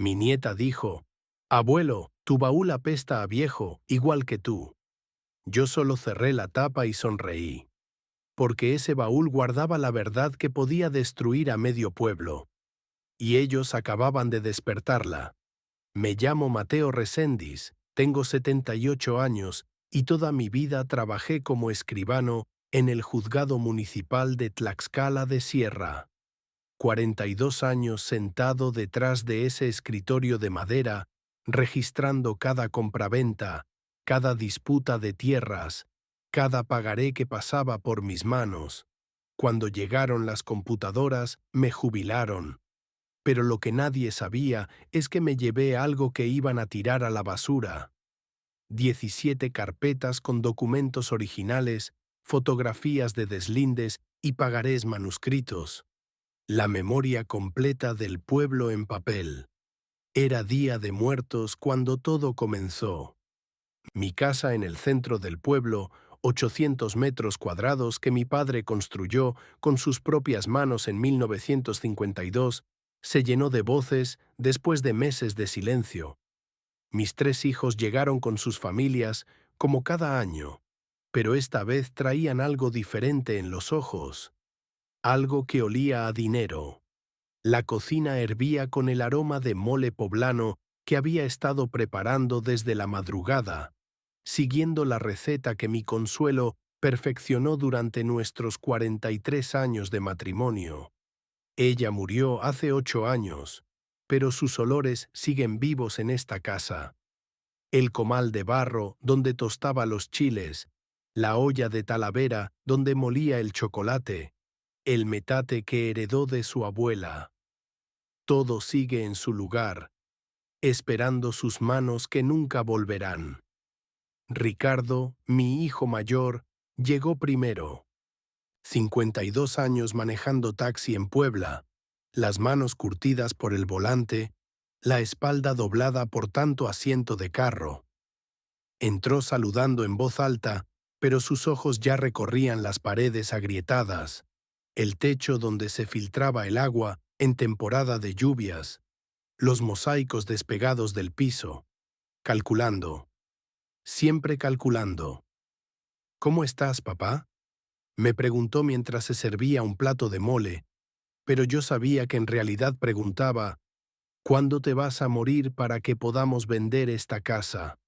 Mi nieta dijo: «Abuelo, tu baúl apesta a viejo, igual que tú». Yo solo cerré la tapa y sonreí, porque ese baúl guardaba la verdad que podía destruir a medio pueblo, y ellos acababan de despertarla. Me llamo Mateo Reséndiz, tengo 78 años y toda mi vida trabajé como escribano en el Juzgado Municipal de Tlaxcala de Sierra. 42 años sentado detrás de ese escritorio de madera, registrando cada compraventa, cada disputa de tierras, cada pagaré que pasaba por mis manos. Cuando llegaron las computadoras, me jubilaron. Pero lo que nadie sabía es que me llevé algo que iban a tirar a la basura. 17 carpetas con documentos originales, fotografías de deslindes y pagarés manuscritos. La memoria completa del pueblo en papel. Era Día de Muertos cuando todo comenzó. Mi casa en el centro del pueblo, 800 metros cuadrados que mi padre construyó con sus propias manos en 1952, se llenó de voces después de meses de silencio. Mis 3 hijos llegaron con sus familias, como cada año, pero esta vez traían algo diferente en los ojos, algo que olía a dinero. La cocina hervía con el aroma de mole poblano que había estado preparando desde la madrugada, siguiendo la receta que mi Consuelo perfeccionó durante nuestros 43 años de matrimonio. Ella murió hace 8 años, pero sus olores siguen vivos en esta casa. El comal de barro donde tostaba los chiles, la olla de talavera donde molía el chocolate, el metate que heredó de su abuela. Todo sigue en su lugar, esperando sus manos que nunca volverán. Ricardo, mi hijo mayor, llegó primero. 52 años manejando taxi en Puebla, las manos curtidas por el volante, la espalda doblada por tanto asiento de carro. Entró saludando en voz alta, pero sus ojos ya recorrían las paredes agrietadas, el techo donde se filtraba el agua en temporada de lluvias, los mosaicos despegados del piso, calculando, siempre calculando. «¿Cómo estás, papá?», me preguntó mientras se servía un plato de mole, pero yo sabía que en realidad preguntaba: «¿Cuándo te vas a morir para que podamos vender esta casa?».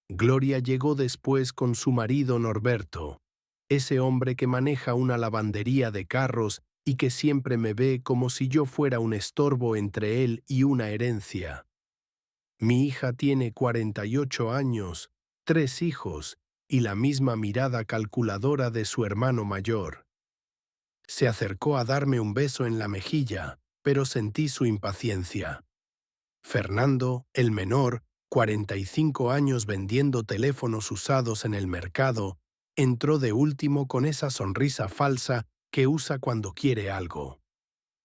Gloria llegó después con su marido Norberto, ese hombre que maneja una lavandería de carros y que siempre me ve como si yo fuera un estorbo entre él y una herencia. Mi hija tiene 48 años, 3 hijos y la misma mirada calculadora de su hermano mayor. Se acercó a darme un beso en la mejilla, pero sentí su impaciencia. Fernando, el menor, 45 años vendiendo teléfonos usados en el mercado, entró de último con esa sonrisa falsa que usa cuando quiere algo.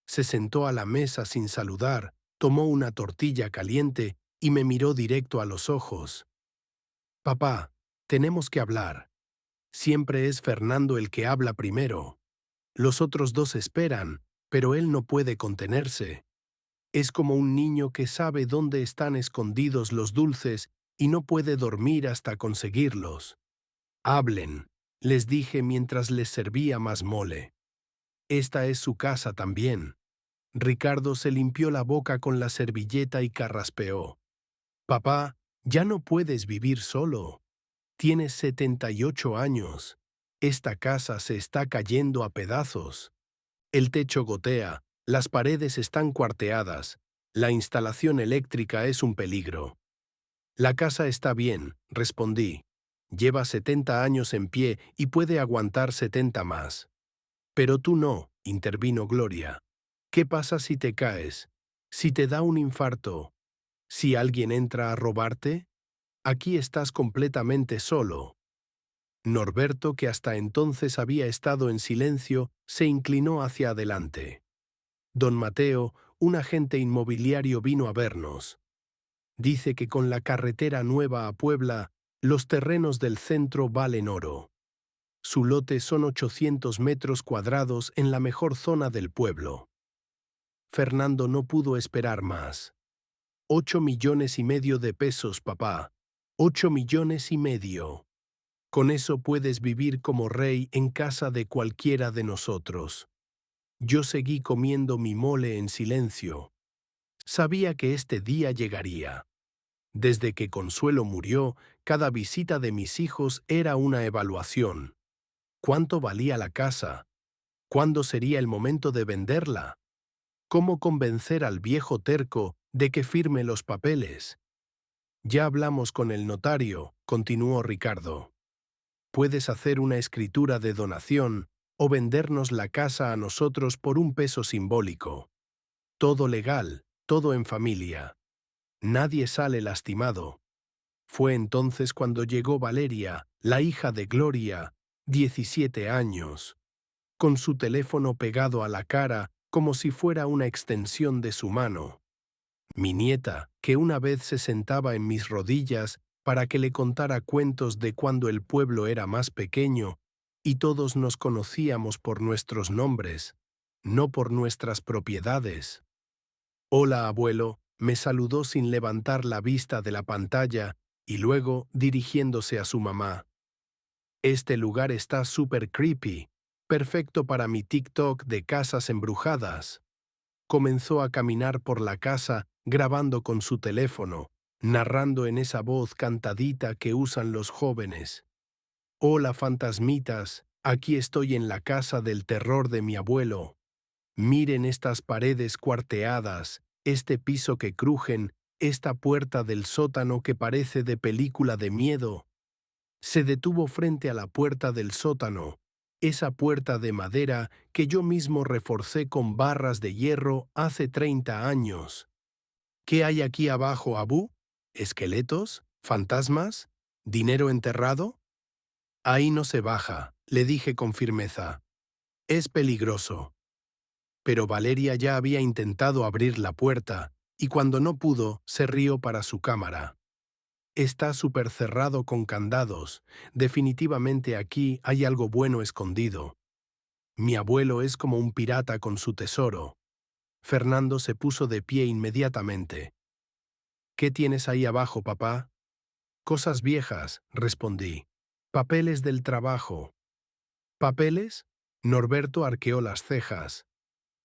Se sentó a la mesa sin saludar, tomó una tortilla caliente y me miró directo a los ojos. «Papá, tenemos que hablar. Siempre es Fernando el que habla primero. Los otros dos esperan, pero él no puede contenerse. Es como un niño que sabe dónde están escondidos los dulces y no puede dormir hasta conseguirlos. Hablen», les dije mientras les servía más mole. «Esta es su casa también». Ricardo se limpió la boca con la servilleta y carraspeó. «Papá, ya no puedes vivir solo. Tienes 78 años. Esta casa se está cayendo a pedazos. El techo gotea, las paredes están cuarteadas, la instalación eléctrica es un peligro». «La casa está bien», respondí. «Lleva 70 años en pie y puede aguantar 70 más». «Pero tú no», intervino Gloria. «¿Qué pasa si te caes? ¿Si te da un infarto? ¿Si alguien entra a robarte? Aquí estás completamente solo». Norberto, que hasta entonces había estado en silencio, se inclinó hacia adelante. «Don Mateo, un agente inmobiliario vino a vernos. Dice que con la carretera nueva a Puebla, los terrenos del centro valen oro. Su lote son 800 metros cuadrados en la mejor zona del pueblo». Fernando no pudo esperar más. $8,500,000 de pesos, papá. $8,500,000. Con eso puedes vivir como rey en casa de cualquiera de nosotros. Yo seguí comiendo mi mole en silencio. Sabía que este día llegaría. Desde que Consuelo murió, cada visita de mis hijos era una evaluación. ¿Cuánto valía la casa? ¿Cuándo sería el momento de venderla? ¿Cómo convencer al viejo terco de que firme los papeles? Ya hablamos con el notario, continuó Ricardo. Puedes hacer una escritura de donación o vendernos la casa a nosotros por un peso simbólico. Todo legal, todo en familia. Nadie sale lastimado. Fue entonces cuando llegó Valeria, la hija de Gloria, 17 años, con su teléfono pegado a la cara como si fuera una extensión de su mano. Mi nieta, que una vez se sentaba en mis rodillas para que le contara cuentos de cuando el pueblo era más pequeño y todos nos conocíamos por nuestros nombres, no por nuestras propiedades. Hola, abuelo, me saludó sin levantar la vista de la pantalla y luego dirigiéndose a su mamá. Este lugar está súper creepy, perfecto para mi TikTok de casas embrujadas. Comenzó a caminar por la casa grabando con su teléfono, narrando en esa voz cantadita que usan los jóvenes. Hola, fantasmitas, aquí estoy en la casa del terror de mi abuelo. Miren estas paredes cuarteadas, este piso que crujen, esta puerta del sótano que parece de película de miedo. Se detuvo frente a la puerta del sótano, esa puerta de madera que yo mismo reforcé con barras de hierro hace 30 años. ¿Qué hay aquí abajo, Abu? ¿Esqueletos? ¿Fantasmas? ¿Dinero enterrado? Ahí no se baja, le dije con firmeza. Es peligroso. Pero Valeria ya había intentado abrir la puerta, y cuando no pudo, se rió para su cámara. Está súper cerrado con candados. Definitivamente aquí hay algo bueno escondido. Mi abuelo es como un pirata con su tesoro. Fernando se puso de pie inmediatamente. ¿Qué tienes ahí abajo, papá? Cosas viejas, respondí. Papeles del trabajo. ¿Papeles? Norberto arqueó las cejas.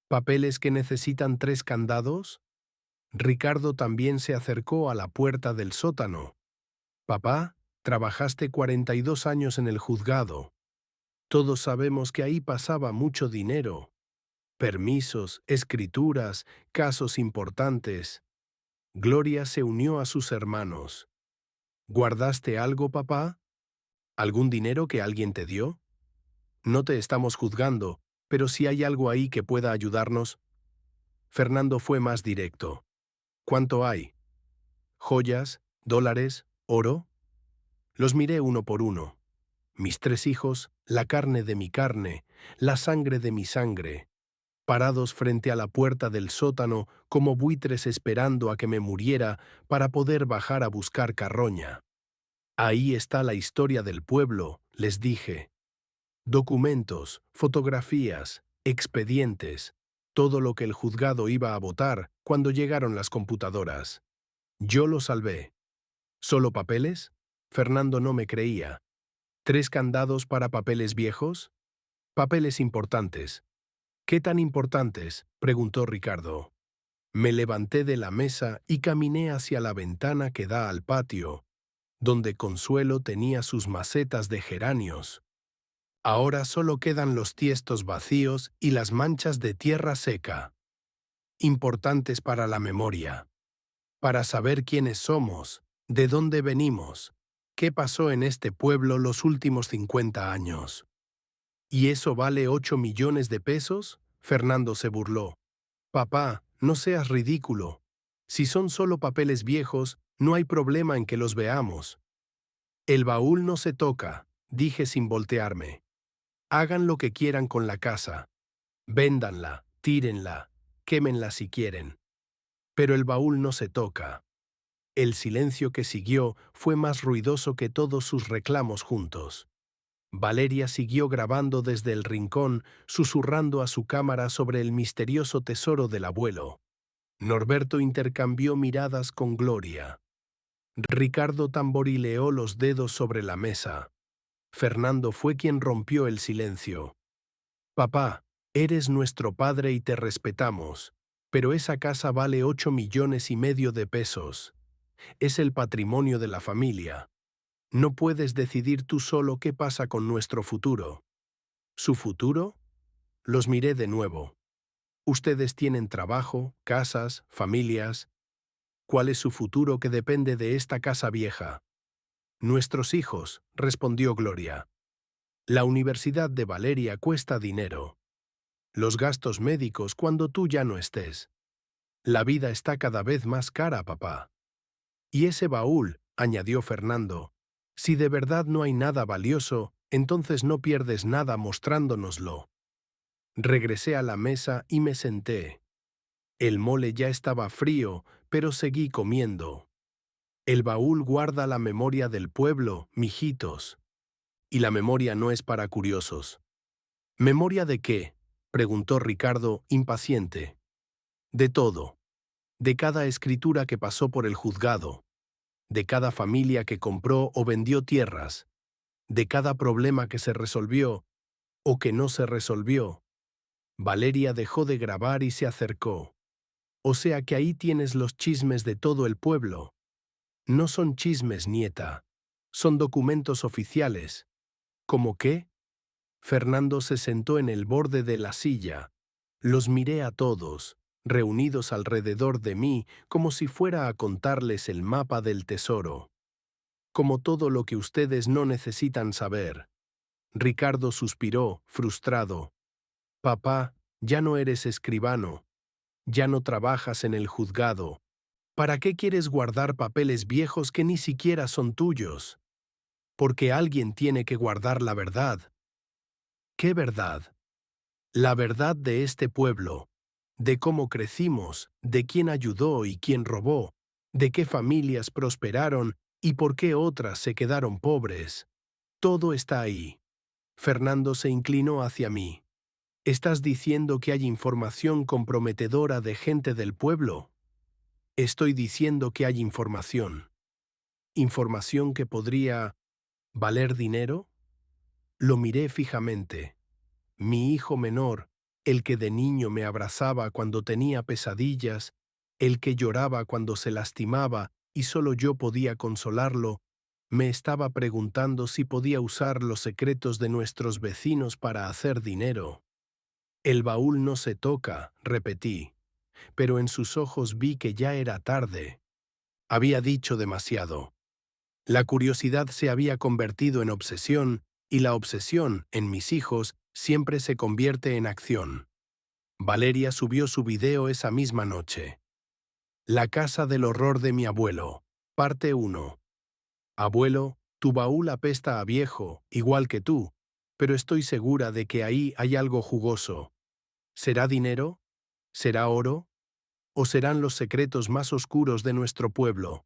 ¿Papeles que necesitan 3 candados? Ricardo también se acercó a la puerta del sótano. Papá, trabajaste 42 años en el juzgado. Todos sabemos que ahí pasaba mucho dinero. Permisos, escrituras, casos importantes. Gloria se unió a sus hermanos. ¿Guardaste algo, papá? ¿Algún dinero que alguien te dio? No te estamos juzgando, pero si hay algo ahí que pueda ayudarnos. Fernando fue más directo. ¿Cuánto hay? ¿Joyas? ¿Dólares? ¿Oro? Los miré uno por uno. Mis 3 hijos, la carne de mi carne, la sangre de mi sangre, parados frente a la puerta del sótano como buitres esperando a que me muriera para poder bajar a buscar carroña. Ahí está la historia del pueblo, les dije. Documentos, fotografías, expedientes, todo lo que el juzgado iba a votar cuando llegaron las computadoras. Yo lo salvé. ¿Solo papeles? Fernando no me creía. ¿3 candados para papeles viejos? Papeles importantes. ¿Qué tan importantes? Preguntó Ricardo. Me levanté de la mesa y caminé hacia la ventana que da al patio, donde Consuelo tenía sus macetas de geranios. Ahora solo quedan los tiestos vacíos y las manchas de tierra seca. Importantes para la memoria. Para saber quiénes somos, de dónde venimos, qué pasó en este pueblo los últimos 50 años. ¿Y eso vale 8 millones de pesos? Fernando se burló. Papá, no seas ridículo. Si son solo papeles viejos, no hay problema en que los veamos. El baúl no se toca, dije sin voltearme. Hagan lo que quieran con la casa. Véndanla, tírenla, quémenla si quieren. Pero el baúl no se toca. El silencio que siguió fue más ruidoso que todos sus reclamos juntos. Valeria siguió grabando desde el rincón, susurrando a su cámara sobre el misterioso tesoro del abuelo. Norberto intercambió miradas con Gloria. Ricardo tamborileó los dedos sobre la mesa. Fernando fue quien rompió el silencio. Papá, eres nuestro padre y te respetamos, pero esa casa vale 8,5 millones de pesos. Es el patrimonio de la familia. No puedes decidir tú solo qué pasa con nuestro futuro. ¿Su futuro? Los miré de nuevo. Ustedes tienen trabajo, casas, familias. ¿Cuál es su futuro que depende de esta casa vieja? Nuestros hijos, respondió Gloria. La universidad de Valeria cuesta dinero. Los gastos médicos cuando tú ya no estés. La vida está cada vez más cara, papá. Y ese baúl, añadió Fernando. Si de verdad no hay nada valioso, entonces no pierdes nada mostrándonoslo. Regresé a la mesa y me senté. El mole ya estaba frío, pero seguí comiendo. El baúl guarda la memoria del pueblo, mijitos. Y la memoria no es para curiosos. ¿Memoria de qué?, preguntó Ricardo, impaciente. De todo. De cada escritura que pasó por el juzgado. De cada familia que compró o vendió tierras. De cada problema que se resolvió o que no se resolvió. Valeria dejó de grabar y se acercó. O sea que ahí tienes los chismes de todo el pueblo. No son chismes, nieta. Son documentos oficiales. ¿Cómo qué? Fernando se sentó en el borde de la silla. Los miré a todos, reunidos alrededor de mí, como si fuera a contarles el mapa del tesoro. Como todo lo que ustedes no necesitan saber. Ricardo suspiró, frustrado. Papá, ya no eres escribano. Ya no trabajas en el juzgado. ¿Para qué quieres guardar papeles viejos que ni siquiera son tuyos? Porque alguien tiene que guardar la verdad. ¿Qué verdad? La verdad de este pueblo, de cómo crecimos, de quién ayudó y quién robó, de qué familias prosperaron y por qué otras se quedaron pobres. Todo está ahí. Fernando se inclinó hacia mí. ¿Estás diciendo que hay información comprometedora de gente del pueblo? Estoy diciendo que hay información. ¿Información que podría valer dinero? Lo miré fijamente. Mi hijo menor, el que de niño me abrazaba cuando tenía pesadillas, el que lloraba cuando se lastimaba y solo yo podía consolarlo, me estaba preguntando si podía usar los secretos de nuestros vecinos para hacer dinero. El baúl no se toca, repetí, pero en sus ojos vi que ya era tarde. Había dicho demasiado. La curiosidad se había convertido en obsesión, y la obsesión, en mis hijos, siempre se convierte en acción. Valeria subió su video esa misma noche. La casa del horror de mi abuelo, parte 1. Abuelo, tu baúl apesta a viejo, igual que tú, pero estoy segura de que ahí hay algo jugoso. ¿Será dinero? ¿Será oro? ¿O serán los secretos más oscuros de nuestro pueblo?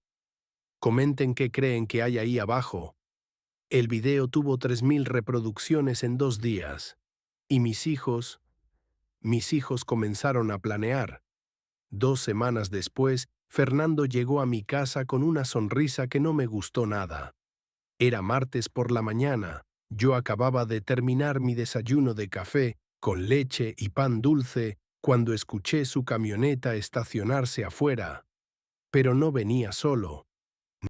Comenten qué creen que hay ahí abajo. El video tuvo 3,000 reproducciones en 2 días. Y mis hijos comenzaron a planear. 2 semanas después, Fernando llegó a mi casa con una sonrisa que no me gustó nada. Era martes por la mañana. Yo acababa de terminar mi desayuno de café, con leche y pan dulce, cuando escuché su camioneta estacionarse afuera. Pero no venía solo.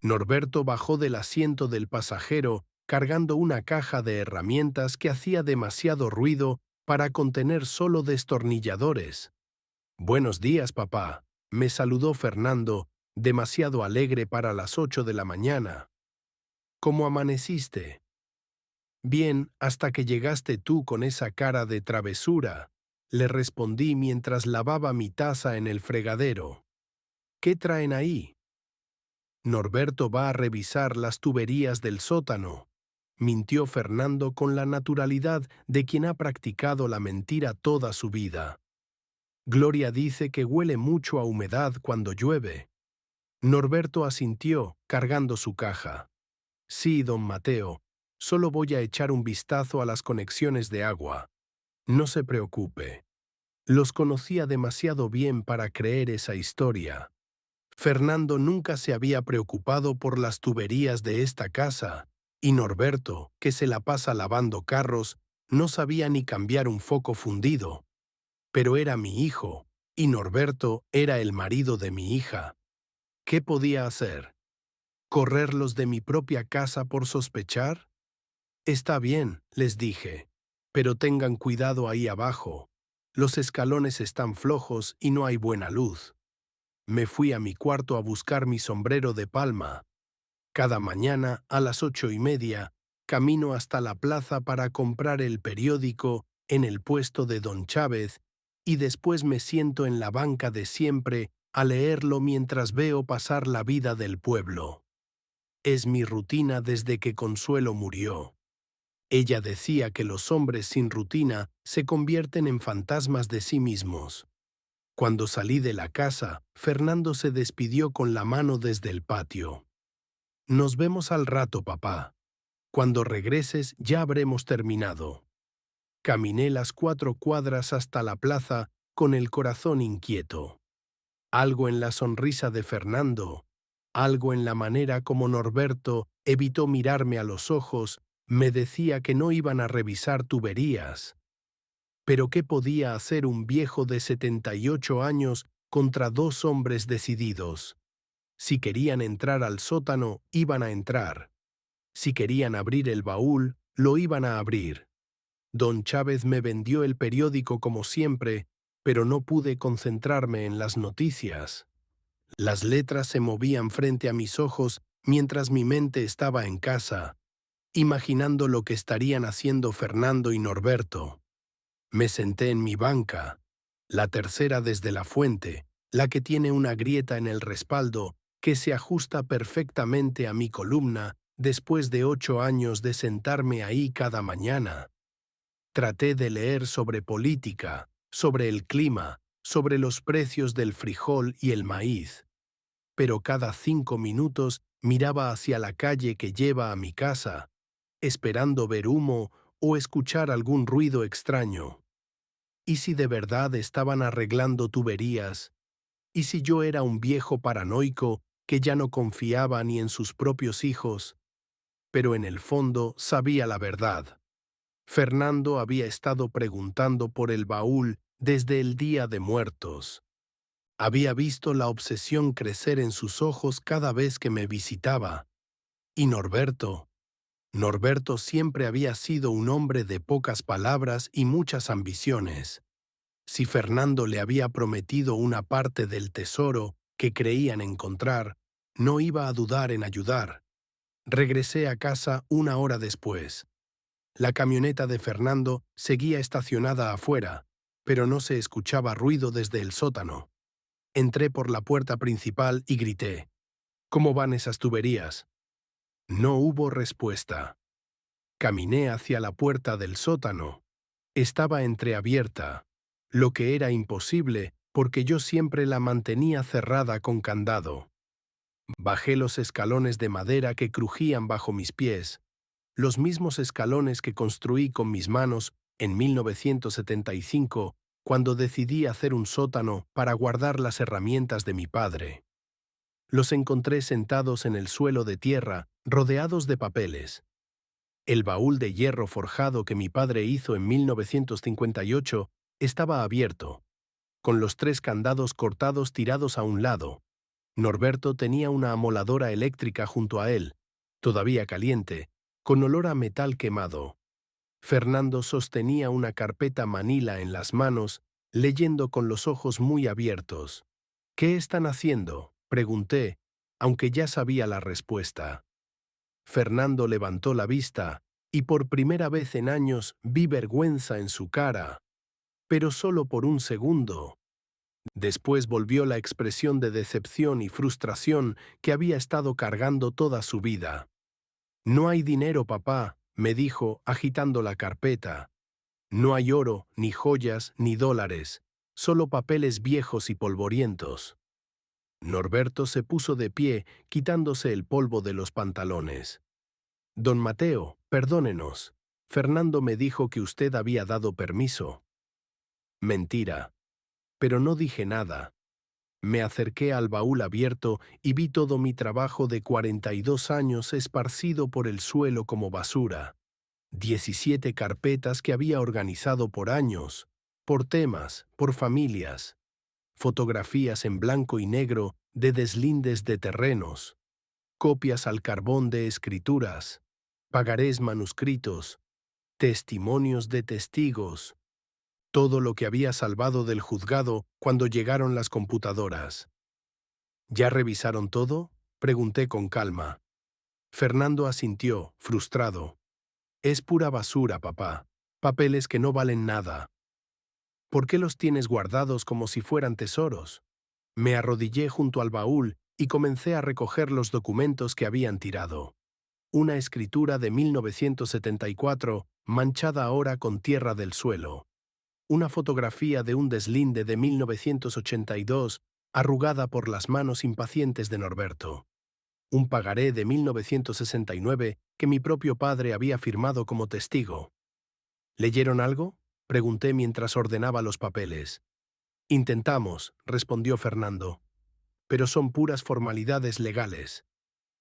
Norberto bajó del asiento del pasajero cargando una caja de herramientas que hacía demasiado ruido para contener solo destornilladores. «Buenos días, papá», me saludó Fernando, demasiado alegre para las 8 de la mañana. «¿Cómo amaneciste?» «Bien, hasta que llegaste tú con esa cara de travesura», le respondí mientras lavaba mi taza en el fregadero. «¿Qué traen ahí?» «Norberto va a revisar las tuberías del sótano», mintió Fernando con la naturalidad de quien ha practicado la mentira toda su vida. «Gloria dice que huele mucho a humedad cuando llueve». Norberto asintió, cargando su caja. «Sí, don Mateo, solo voy a echar un vistazo a las conexiones de agua. No se preocupe». Los conocía demasiado bien para creer esa historia. Fernando nunca se había preocupado por las tuberías de esta casa, y Norberto, que se la pasa lavando carros, no sabía ni cambiar un foco fundido. Pero era mi hijo, y Norberto era el marido de mi hija. ¿Qué podía hacer? ¿Correrlos de mi propia casa por sospechar? Está bien, les dije, pero tengan cuidado ahí abajo. Los escalones están flojos y no hay buena luz. Me fui a mi cuarto a buscar mi sombrero de palma. Cada mañana, a las 8:30, camino hasta la plaza para comprar el periódico en el puesto de don Chávez y después me siento en la banca de siempre a leerlo mientras veo pasar la vida del pueblo. Es mi rutina desde que Consuelo murió. Ella decía que los hombres sin rutina se convierten en fantasmas de sí mismos. Cuando salí de la casa, Fernando se despidió con la mano desde el patio. Nos vemos al rato, papá. Cuando regreses ya habremos terminado. Caminé las 4 cuadras hasta la plaza con el corazón inquieto. Algo en la sonrisa de Fernando, algo en la manera como Norberto evitó mirarme a los ojos, me decía que no iban a revisar tuberías. Pero ¿qué podía hacer un viejo de 78 años contra dos hombres decididos? Si querían entrar al sótano, iban a entrar. Si querían abrir el baúl, lo iban a abrir. Don Chávez me vendió el periódico como siempre, pero no pude concentrarme en las noticias. Las letras se movían frente a mis ojos mientras mi mente estaba en casa, imaginando lo que estarían haciendo Fernando y Norberto. Me senté en mi banca, la tercera desde la fuente, la que tiene una grieta en el respaldo que se ajusta perfectamente a mi columna después de 8 años de sentarme ahí cada mañana. Traté de leer sobre política, sobre el clima, sobre los precios del frijol y el maíz, pero cada 5 minutos miraba hacia la calle que lleva a mi casa, esperando ver humo o escuchar algún ruido extraño. ¿Y si de verdad estaban arreglando tuberías? ¿Y si yo era un viejo paranoico que ya no confiaba ni en sus propios hijos? Pero en el fondo sabía la verdad. Fernando había estado preguntando por el baúl desde el Día de Muertos. Había visto la obsesión crecer en sus ojos cada vez que me visitaba. Y Norberto siempre había sido un hombre de pocas palabras y muchas ambiciones. Si Fernando le había prometido una parte del tesoro que creían encontrar, no iba a dudar en ayudar. Regresé a casa 1 hora después. La camioneta de Fernando seguía estacionada afuera, pero no se escuchaba ruido desde el sótano. Entré por la puerta principal y grité: «¿Cómo van esas tuberías?». No hubo respuesta. Caminé hacia la puerta del sótano. Estaba entreabierta, lo que era imposible porque yo siempre la mantenía cerrada con candado. Bajé los escalones de madera que crujían bajo mis pies, los mismos escalones que construí con mis manos en 1975 cuando decidí hacer un sótano para guardar las herramientas de mi padre. Los encontré sentados en el suelo de tierra, rodeados de papeles. El baúl de hierro forjado que mi padre hizo en 1958 estaba abierto, con los 3 candados cortados tirados a un lado. Norberto tenía una amoladora eléctrica junto a él, todavía caliente, con olor a metal quemado. Fernando sostenía una carpeta manila en las manos, leyendo con los ojos muy abiertos. «¿Qué están haciendo?», pregunté, aunque ya sabía la respuesta. Fernando levantó la vista, y por primera vez en años vi vergüenza en su cara, pero solo por un segundo. Después volvió la expresión de decepción y frustración que había estado cargando toda su vida. «No hay dinero, papá», me dijo, agitando la carpeta. «No hay oro, ni joyas, ni dólares, solo papeles viejos y polvorientos». Norberto se puso de pie, quitándose el polvo de los pantalones. «Don Mateo, perdónenos. Fernando me dijo que usted había dado permiso». Mentira. Pero no dije nada. Me acerqué al baúl abierto y vi todo mi trabajo de 42 años esparcido por el suelo como basura. 17 carpetas que había organizado por años, por temas, por familias. Fotografías en blanco y negro de deslindes de terrenos. Copias al carbón de escrituras. Pagarés manuscritos. Testimonios de testigos. Todo lo que había salvado del juzgado cuando llegaron las computadoras. ¿Ya revisaron todo?, pregunté con calma. Fernando asintió, frustrado. Es pura basura, papá. Papeles que no valen nada. ¿Por qué los tienes guardados como si fueran tesoros? Me arrodillé junto al baúl y comencé a recoger los documentos que habían tirado. Una escritura de 1974, manchada ahora con tierra del suelo. Una fotografía de un deslinde de 1982, arrugada por las manos impacientes de Norberto. Un pagaré de 1969 que mi propio padre había firmado como testigo. ¿Leyeron algo?, pregunté mientras ordenaba los papeles. Intentamos, respondió Fernando. Pero son puras formalidades legales.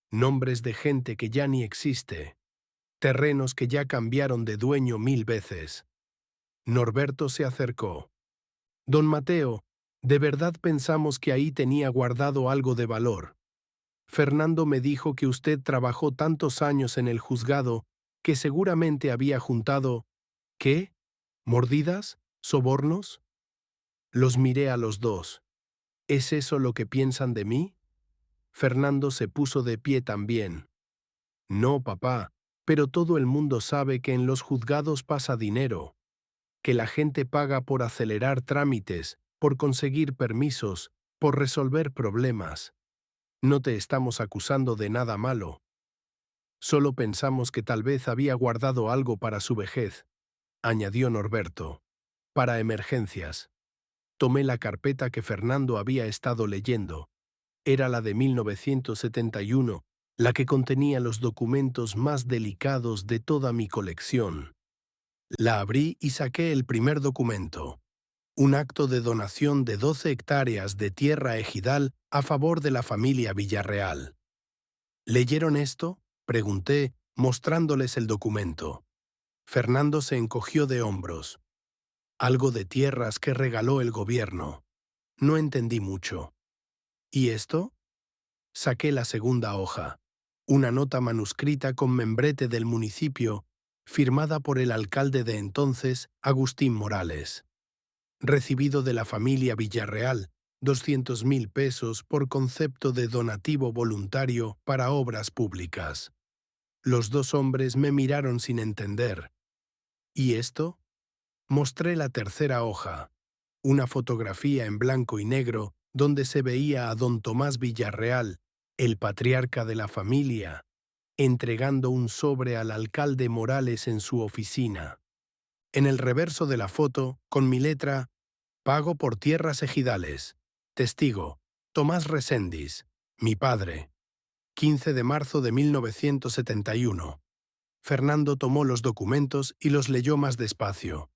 Nombres de gente que ya ni existe. Terrenos que ya cambiaron de dueño 1000 veces. Norberto se acercó. Don Mateo, de verdad pensamos que ahí tenía guardado algo de valor. Fernando me dijo que usted trabajó tantos años en el juzgado que seguramente había juntado... ¿Qué? ¿Mordidas? ¿Sobornos? Los miré a los dos. ¿Es eso lo que piensan de mí? Fernando se puso de pie también. No, papá, pero todo el mundo sabe que en los juzgados pasa dinero, que la gente paga por acelerar trámites, por conseguir permisos, por resolver problemas. No te estamos acusando de nada malo. Solo pensamos que tal vez había guardado algo para su vejez, añadió Norberto. Para emergencias. Tomé la carpeta que Fernando había estado leyendo. Era la de 1971, la que contenía los documentos más delicados de toda mi colección. La abrí y saqué el primer documento. Un acto de donación de 12 hectáreas de tierra ejidal a favor de la familia Villarreal. ¿Leyeron esto?, pregunté, mostrándoles el documento. Fernando se encogió de hombros. Algo de tierras que regaló el gobierno. No entendí mucho. ¿Y esto? Saqué la segunda hoja. Una nota manuscrita con membrete del municipio, firmada por el alcalde de entonces, Agustín Morales. Recibido de la familia Villarreal, 200.000 pesos por concepto de donativo voluntario para obras públicas. Los dos hombres me miraron sin entender. ¿Y esto? Mostré la tercera hoja, una fotografía en blanco y negro donde se veía a don Tomás Villarreal, el patriarca de la familia, entregando un sobre al alcalde Morales en su oficina. En el reverso de la foto, con mi letra, pago por tierras ejidales. Testigo, Tomás Reséndiz, mi padre. 15 de marzo de 1971. Fernando tomó los documentos y los leyó más despacio.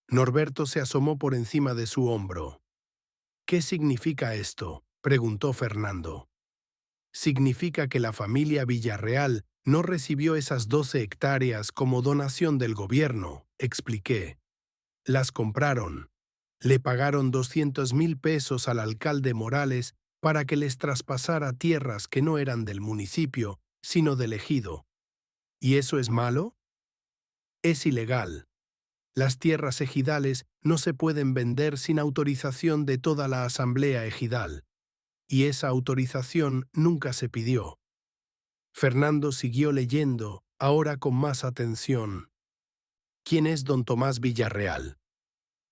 Norberto se asomó por encima de su hombro. ¿Qué significa esto?, preguntó Fernando. Significa que la familia Villarreal no recibió esas 12 hectáreas como donación del gobierno, expliqué. Las compraron. Le pagaron 200.000 pesos al alcalde Morales para que les traspasara tierras que no eran del municipio, sino del ejido. ¿Y eso es malo? Es ilegal. Las tierras ejidales no se pueden vender sin autorización de toda la asamblea ejidal. Y esa autorización nunca se pidió. Fernando siguió leyendo, ahora con más atención. ¿Quién es don Tomás Villarreal?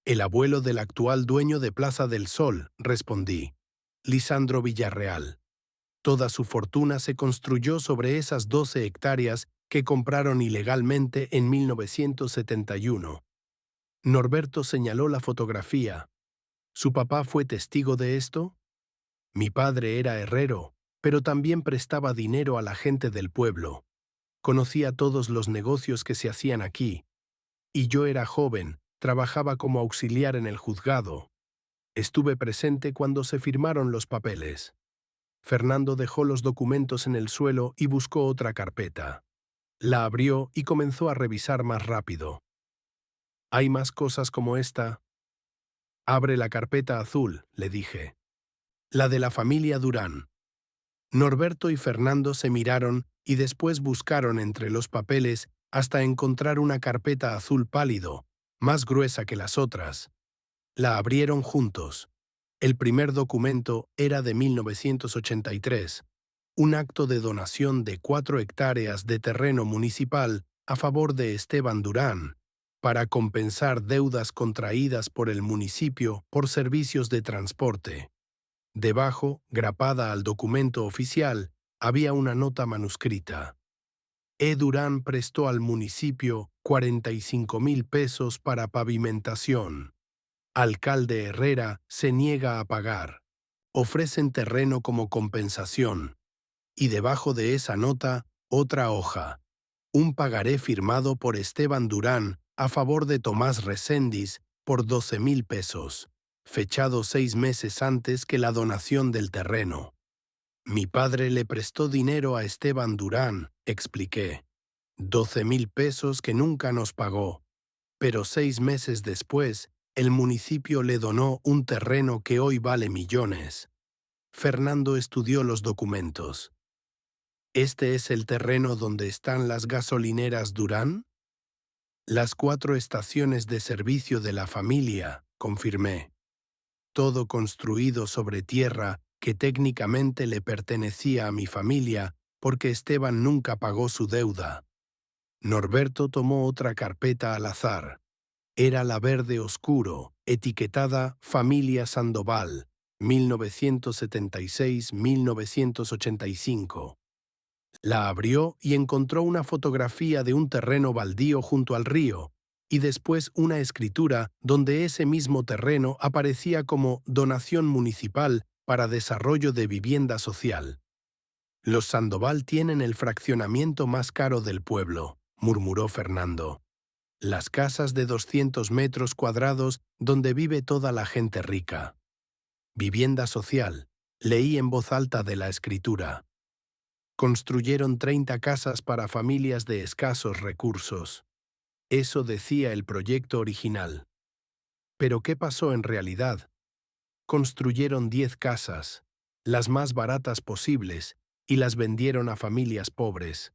El abuelo del actual dueño de Plaza del Sol, respondí. Lisandro Villarreal. Toda su fortuna se construyó sobre esas 12 hectáreas que compraron ilegalmente en 1971. Norberto señaló la fotografía. ¿Su papá fue testigo de esto? Mi padre era herrero, pero también prestaba dinero a la gente del pueblo. Conocía todos los negocios que se hacían aquí. Y yo era joven, trabajaba como auxiliar en el juzgado. Estuve presente cuando se firmaron los papeles. Fernando dejó los documentos en el suelo y buscó otra carpeta. La abrió y comenzó a revisar más rápido. ¿Hay más cosas como esta? Abre la carpeta azul, le dije. La de la familia Durán. Norberto y Fernando se miraron y después buscaron entre los papeles hasta encontrar una carpeta azul pálido, más gruesa que las otras. La abrieron juntos. El primer documento era de 1983, un acto de donación de 4 hectáreas de terreno municipal a favor de Esteban Durán, para compensar deudas contraídas por el municipio por servicios de transporte. Debajo, grapada al documento oficial, había una nota manuscrita. E. Durán prestó al municipio 45,000 pesos para pavimentación. Alcalde Herrera se niega a pagar. Ofrecen terreno como compensación. Y debajo de esa nota, otra hoja. Un pagaré firmado por Esteban Durán a favor de Tomás Reséndiz por 12,000 pesos, fechado 6 meses antes que la donación del terreno. Mi padre le prestó dinero a Esteban Durán, expliqué. 12,000 pesos que nunca nos pagó. Pero 6 meses después, el municipio le donó un terreno que hoy vale millones. Fernando estudió los documentos. ¿Este es el terreno donde están las gasolineras Durán? Las 4 estaciones de servicio de la familia, confirmé. Todo construido sobre tierra que técnicamente le pertenecía a mi familia porque Esteban nunca pagó su deuda. Norberto tomó otra carpeta al azar. Era la verde oscuro, etiquetada Familia Sandoval, 1976-1985. La abrió y encontró una fotografía de un terreno baldío junto al río, y después una escritura donde ese mismo terreno aparecía como donación municipal para desarrollo de vivienda social. Los Sandoval tienen el fraccionamiento más caro del pueblo, murmuró Fernando. Las casas de 200 metros cuadrados donde vive toda la gente rica. Vivienda social, leí en voz alta de la escritura. Construyeron 30 casas para familias de escasos recursos. Eso decía el proyecto original. ¿Pero qué pasó en realidad? Construyeron 10 casas, las más baratas posibles, y las vendieron a familias pobres.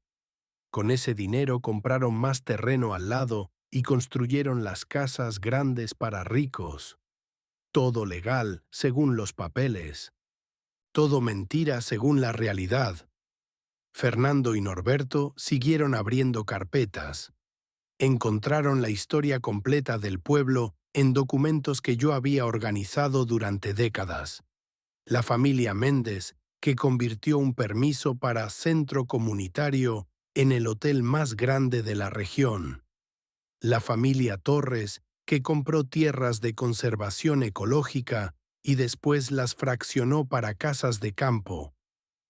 Con ese dinero compraron más terreno al lado y construyeron las casas grandes para ricos. Todo legal, según los papeles. Todo mentira según la realidad. Fernando y Norberto siguieron abriendo carpetas. Encontraron la historia completa del pueblo en documentos que yo había organizado durante décadas. La familia Méndez, que convirtió un permiso para centro comunitario en el hotel más grande de la región. La familia Torres, que compró tierras de conservación ecológica y después las fraccionó para casas de campo.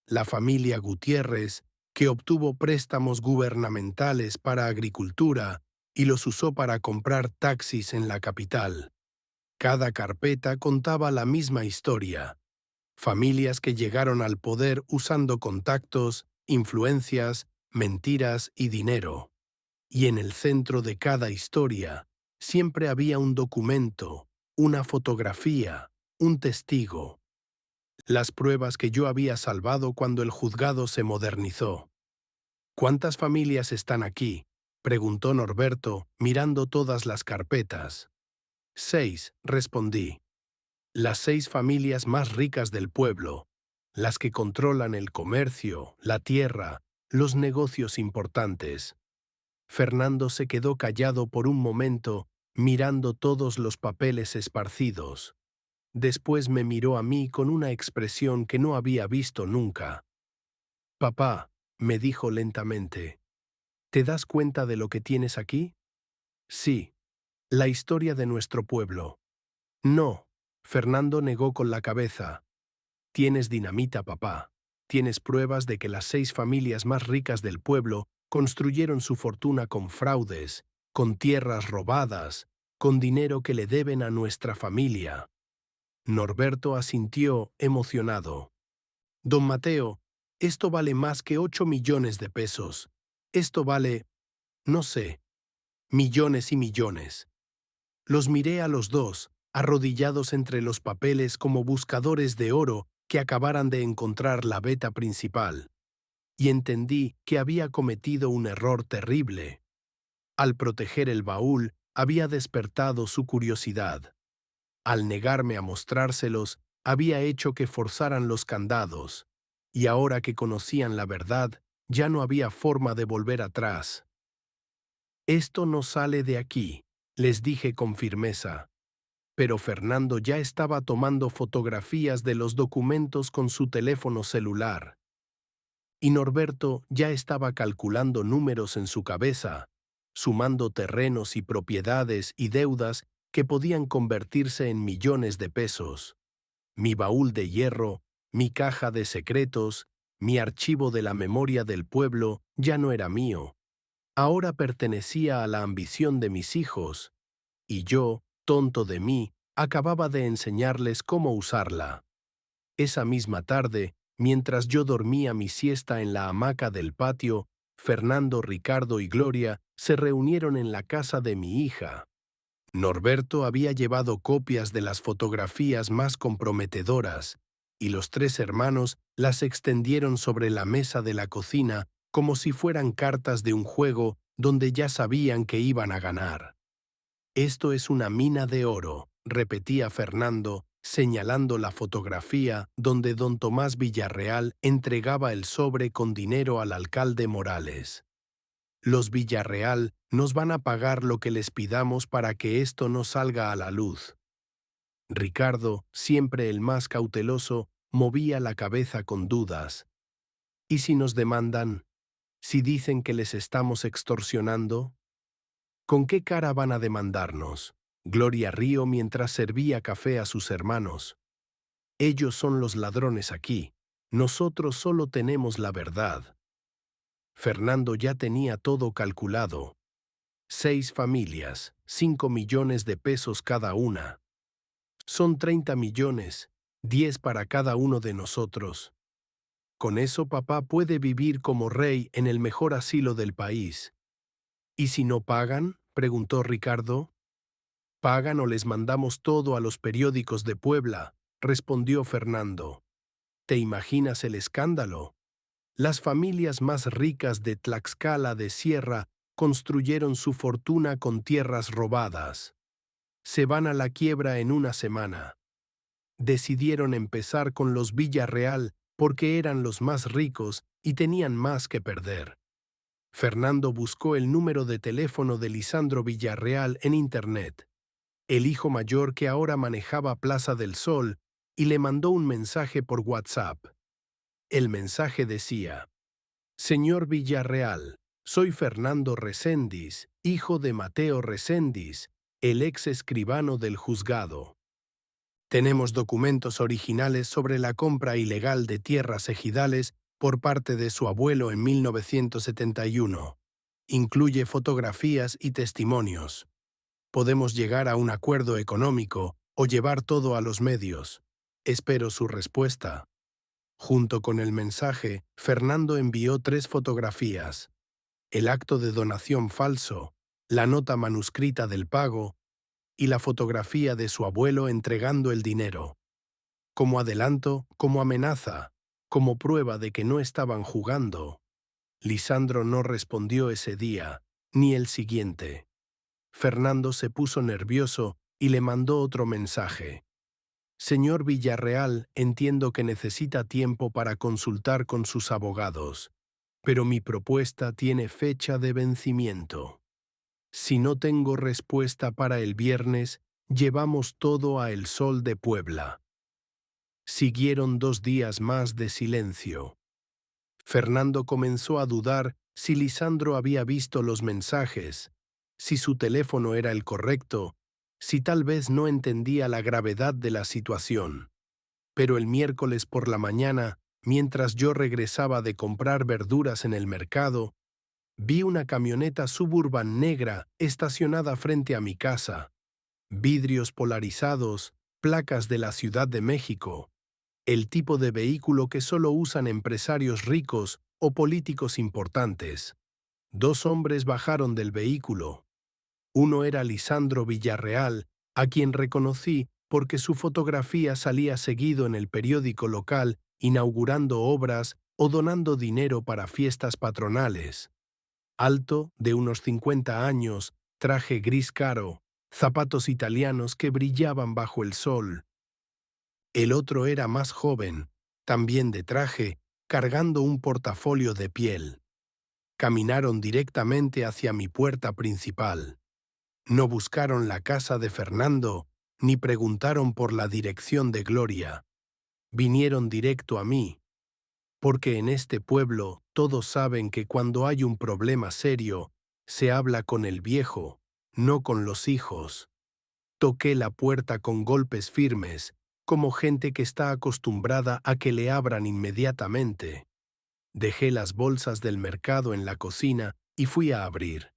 La familia Gutiérrez, que obtuvo préstamos gubernamentales para agricultura y los usó para comprar taxis en la capital. Cada carpeta contaba la misma historia. Familias que llegaron al poder usando contactos, influencias, mentiras y dinero. Y en el centro de cada historia siempre había un documento, una fotografía, un testigo. Las pruebas que yo había salvado cuando el juzgado se modernizó. ¿Cuántas familias están aquí?, preguntó Norberto, mirando todas las carpetas. 6, respondí. Las 6 familias más ricas del pueblo, las que controlan el comercio, la tierra, los negocios importantes. Fernando se quedó callado por un momento, mirando todos los papeles esparcidos. Después me miró a mí con una expresión que no había visto nunca. «Papá», me dijo lentamente, «¿te das cuenta de lo que tienes aquí?» «Sí, la historia de nuestro pueblo». «No», Fernando negó con la cabeza. «Tienes dinamita, papá. Tienes pruebas de que las 6 familias más ricas del pueblo construyeron su fortuna con fraudes, con tierras robadas, con dinero que le deben a nuestra familia. Norberto asintió, emocionado. Don Mateo, esto vale más que 8 millones de pesos. Esto vale, no sé, millones y millones. Los miré a los dos, arrodillados entre los papeles como buscadores de oro que acabaran de encontrar la veta principal, y entendí que había cometido un error terrible. Al proteger el baúl, había despertado su curiosidad. Al negarme a mostrárselos, había hecho que forzaran los candados, y ahora que conocían la verdad, ya no había forma de volver atrás. Esto no sale de aquí, les dije con firmeza. Pero Fernando ya estaba tomando fotografías de los documentos con su teléfono celular. Y Norberto ya estaba calculando números en su cabeza, sumando terrenos y propiedades y deudas que podían convertirse en millones de pesos. Mi baúl de hierro, mi caja de secretos, mi archivo de la memoria del pueblo ya no era mío. Ahora pertenecía a la ambición de mis hijos, y yo, tonto de mí, acababa de enseñarles cómo usarla. Esa misma tarde, mientras yo dormía mi siesta en la hamaca del patio, Fernando, Ricardo y Gloria se reunieron en la casa de mi hija. Norberto había llevado copias de las fotografías más comprometedoras, y los tres hermanos las extendieron sobre la mesa de la cocina como si fueran cartas de un juego donde ya sabían que iban a ganar. «Esto es una mina de oro», repetía Fernando, señalando la fotografía donde don Tomás Villarreal entregaba el sobre con dinero al alcalde Morales. «Los Villarreal nos van a pagar lo que les pidamos para que esto no salga a la luz». Ricardo, siempre el más cauteloso, movía la cabeza con dudas. «¿Y si nos demandan? ¿Si dicen que les estamos extorsionando?» «¿Con qué cara van a demandarnos?», Gloria rió mientras servía café a sus hermanos. «Ellos son los ladrones aquí. Nosotros solo tenemos la verdad». Fernando ya tenía todo calculado. 6 familias, 5 millones de pesos cada una. Son 30 millones, 10 para cada uno de nosotros. Con eso papá puede vivir como rey en el mejor asilo del país. «¿Y si no pagan?», preguntó Ricardo. «Pagan o les mandamos todo a los periódicos de Puebla», respondió Fernando. «¿Te imaginas el escándalo? Las familias más ricas de Tlaxcala de Sierra construyeron su fortuna con tierras robadas. Se van a la quiebra en una semana. Decidieron empezar con los Villarreal porque eran los más ricos y tenían más que perder». Fernando buscó el número de teléfono de Lisandro Villarreal en Internet, el hijo mayor que ahora manejaba Plaza del Sol, y le mandó un mensaje por WhatsApp. El mensaje decía: «Señor Villarreal, soy Fernando Reséndiz, hijo de Mateo Reséndiz, el ex escribano del juzgado. Tenemos documentos originales sobre la compra ilegal de tierras ejidales por parte de su abuelo en 1971. Incluye fotografías y testimonios. Podemos llegar a un acuerdo económico o llevar todo a los medios. Espero su respuesta». Junto con el mensaje, Fernando envió 3 fotografías: el acto de donación falso, la nota manuscrita del pago y la fotografía de su abuelo entregando el dinero. Como adelanto, como amenaza, como prueba de que no estaban jugando. Lisandro no respondió ese día, ni el siguiente. Fernando se puso nervioso y le mandó otro mensaje: «Señor Villarreal, entiendo que necesita tiempo para consultar con sus abogados, pero mi propuesta tiene fecha de vencimiento. Si no tengo respuesta para el viernes, llevamos todo a El Sol de Puebla». Siguieron 2 días más de silencio. Fernando comenzó a dudar si Lisandro había visto los mensajes, si su teléfono era el correcto, si tal vez no entendía la gravedad de la situación. Pero el miércoles por la mañana, mientras yo regresaba de comprar verduras en el mercado, vi una camioneta Suburban negra estacionada frente a mi casa. vidrios polarizados, placas de la Ciudad de México, el tipo de vehículo que solo usan empresarios ricos o políticos importantes. Dos hombres bajaron del vehículo. Uno era Lisandro Villarreal, a quien reconocí porque su fotografía salía seguido en el periódico local inaugurando obras o donando dinero para fiestas patronales. Alto, de unos 50 años, traje gris caro, zapatos italianos que brillaban bajo el sol. El otro era más joven, también de traje, cargando un portafolio de piel. Caminaron directamente hacia mi puerta principal. No buscaron la casa de Fernando, ni preguntaron por la dirección de Gloria. Vinieron directo a mí, porque en este pueblo todos saben que cuando hay un problema serio, se habla con el viejo, no con los hijos. Toqué la puerta con golpes firmes, como gente que está acostumbrada a que le abran inmediatamente. Dejé las bolsas del mercado en la cocina y fui a abrir.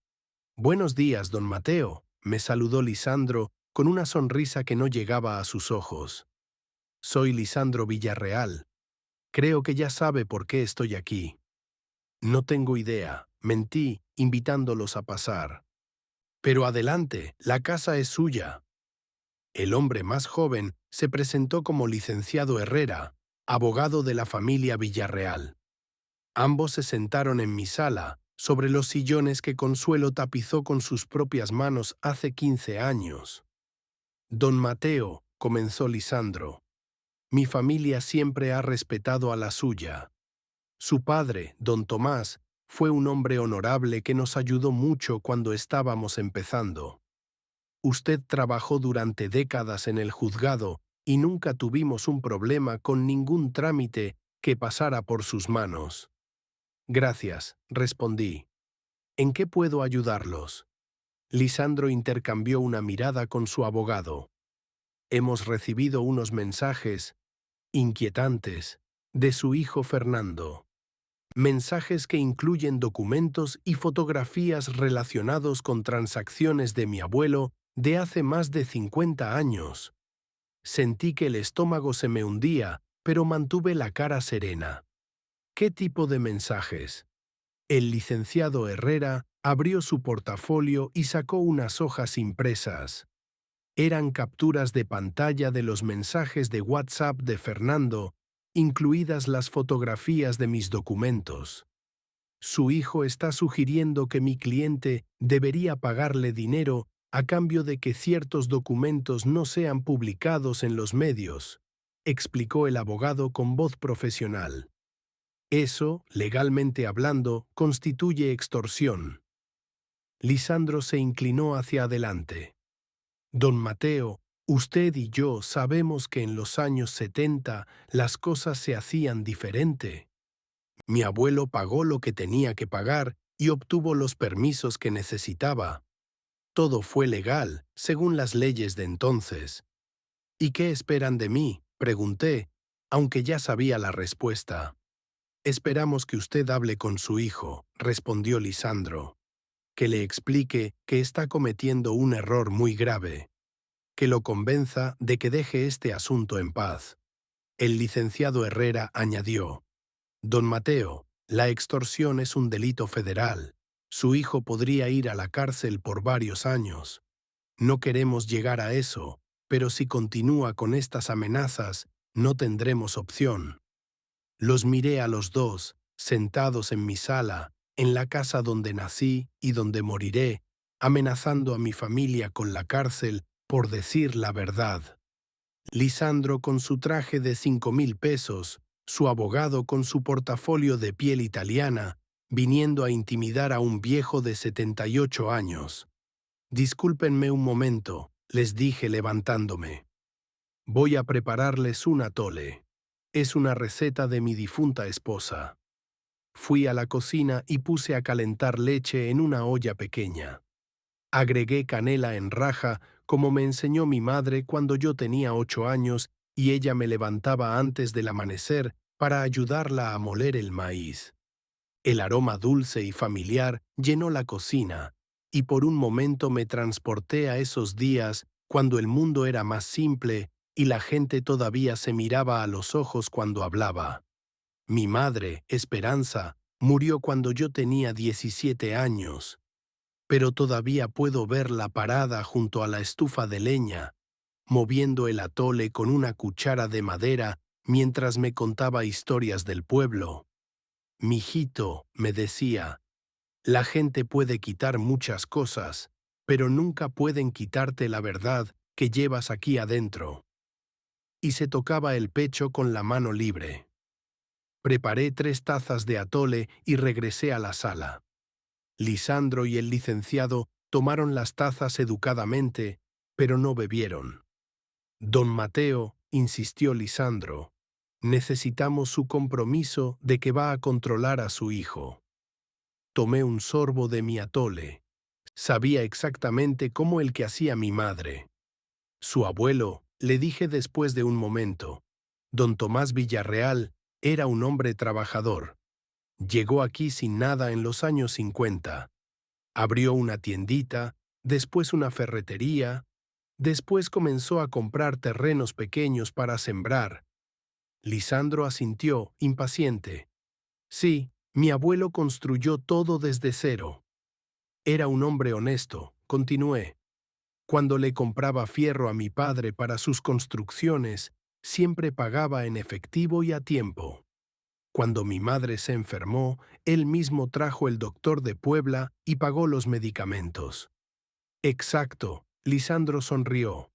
«Buenos días, don Mateo», me saludó Lisandro con una sonrisa que no llegaba a sus ojos. «Soy Lisandro Villarreal. Creo que ya sabe por qué estoy aquí». «No tengo idea», mentí, invitándolos a pasar. «Pero adelante, la casa es suya». El hombre más joven se presentó como licenciado Herrera, abogado de la familia Villarreal. Ambos se sentaron en mi sala, sobre los sillones que Consuelo tapizó con sus propias manos hace 15 años. «Don Mateo», comenzó Lisandro, «mi familia siempre ha respetado a la suya. Su padre, don Tomás, fue un hombre honorable que nos ayudó mucho cuando estábamos empezando. Usted trabajó durante décadas en el juzgado y nunca tuvimos un problema con ningún trámite que pasara por sus manos». «Gracias», respondí. «¿En qué puedo ayudarlos?» Lisandro intercambió una mirada con su abogado. «Hemos recibido unos mensajes inquietantes de su hijo Fernando. Mensajes que incluyen documentos y fotografías relacionados con transacciones de mi abuelo de hace más de 50 años. Sentí que el estómago se me hundía, pero mantuve la cara serena. «¿Qué tipo de mensajes?» El licenciado Herrera abrió su portafolio y sacó unas hojas impresas. Eran capturas de pantalla de los mensajes de WhatsApp de Fernando, incluidas las fotografías de mis documentos. «Su hijo está sugiriendo que mi cliente debería pagarle dinero a cambio de que ciertos documentos no sean publicados en los medios», explicó el abogado con voz profesional. «Eso, legalmente hablando, constituye extorsión». Lisandro se inclinó hacia adelante. «Don Mateo, usted y yo sabemos que en los años 70 las cosas se hacían diferente. Mi abuelo pagó lo que tenía que pagar y obtuvo los permisos que necesitaba. Todo fue legal, según las leyes de entonces». «¿Y qué esperan de mí?», pregunté, aunque ya sabía la respuesta. «Esperamos que usted hable con su hijo», respondió Lisandro. «Que le explique que está cometiendo un error muy grave. Que lo convenza de que deje este asunto en paz». El licenciado Herrera añadió: «Don Mateo, la extorsión es un delito federal. Su hijo podría ir a la cárcel por varios años. No queremos llegar a eso, pero si continúa con estas amenazas, no tendremos opción». Los miré a los dos, sentados en mi sala, en la casa donde nací y donde moriré, amenazando a mi familia con la cárcel por decir la verdad. Lisandro con su traje de 5,000 pesos, su abogado con su portafolio de piel italiana, viniendo a intimidar a un viejo de 78 años. «Discúlpenme un momento», les dije levantándome. «Voy a prepararles un atole. Es una receta de mi difunta esposa». Fui a la cocina y puse a calentar leche en una olla pequeña. Agregué canela en raja, como me enseñó mi madre cuando yo tenía 8 años y ella me levantaba antes del amanecer para ayudarla a moler el maíz. El aroma dulce y familiar llenó la cocina, y por un momento me transporté a esos días cuando el mundo era más simple y la gente todavía se miraba a los ojos cuando hablaba. Mi madre, Esperanza, murió cuando yo tenía 17 años, pero todavía puedo verla parada junto a la estufa de leña, moviendo el atole con una cuchara de madera mientras me contaba historias del pueblo. Mijito, me decía, la gente puede quitar muchas cosas, pero nunca pueden quitarte la verdad que llevas aquí adentro. Y se tocaba el pecho con la mano libre. Preparé 3 tazas de atole y regresé a la sala. Lisandro y el licenciado tomaron las tazas educadamente, pero no bebieron. Don Mateo, insistió Lisandro, necesitamos su compromiso de que va a controlar a su hijo. Tomé un sorbo de mi atole. Sabía exactamente cómo el que hacía mi madre. Su abuelo, le dije después de un momento. Don Tomás Villarreal era un hombre trabajador. Llegó aquí sin nada en los años 50. Abrió una tiendita, después una ferretería, después comenzó a comprar terrenos pequeños para sembrar. Lisandro asintió, impaciente. Sí, mi abuelo construyó todo desde cero. Era un hombre honesto, continué. Cuando le compraba fierro a mi padre para sus construcciones, siempre pagaba en efectivo y a tiempo. Cuando mi madre se enfermó, él mismo trajo el doctor de Puebla y pagó los medicamentos. Exacto, Lisandro sonrió.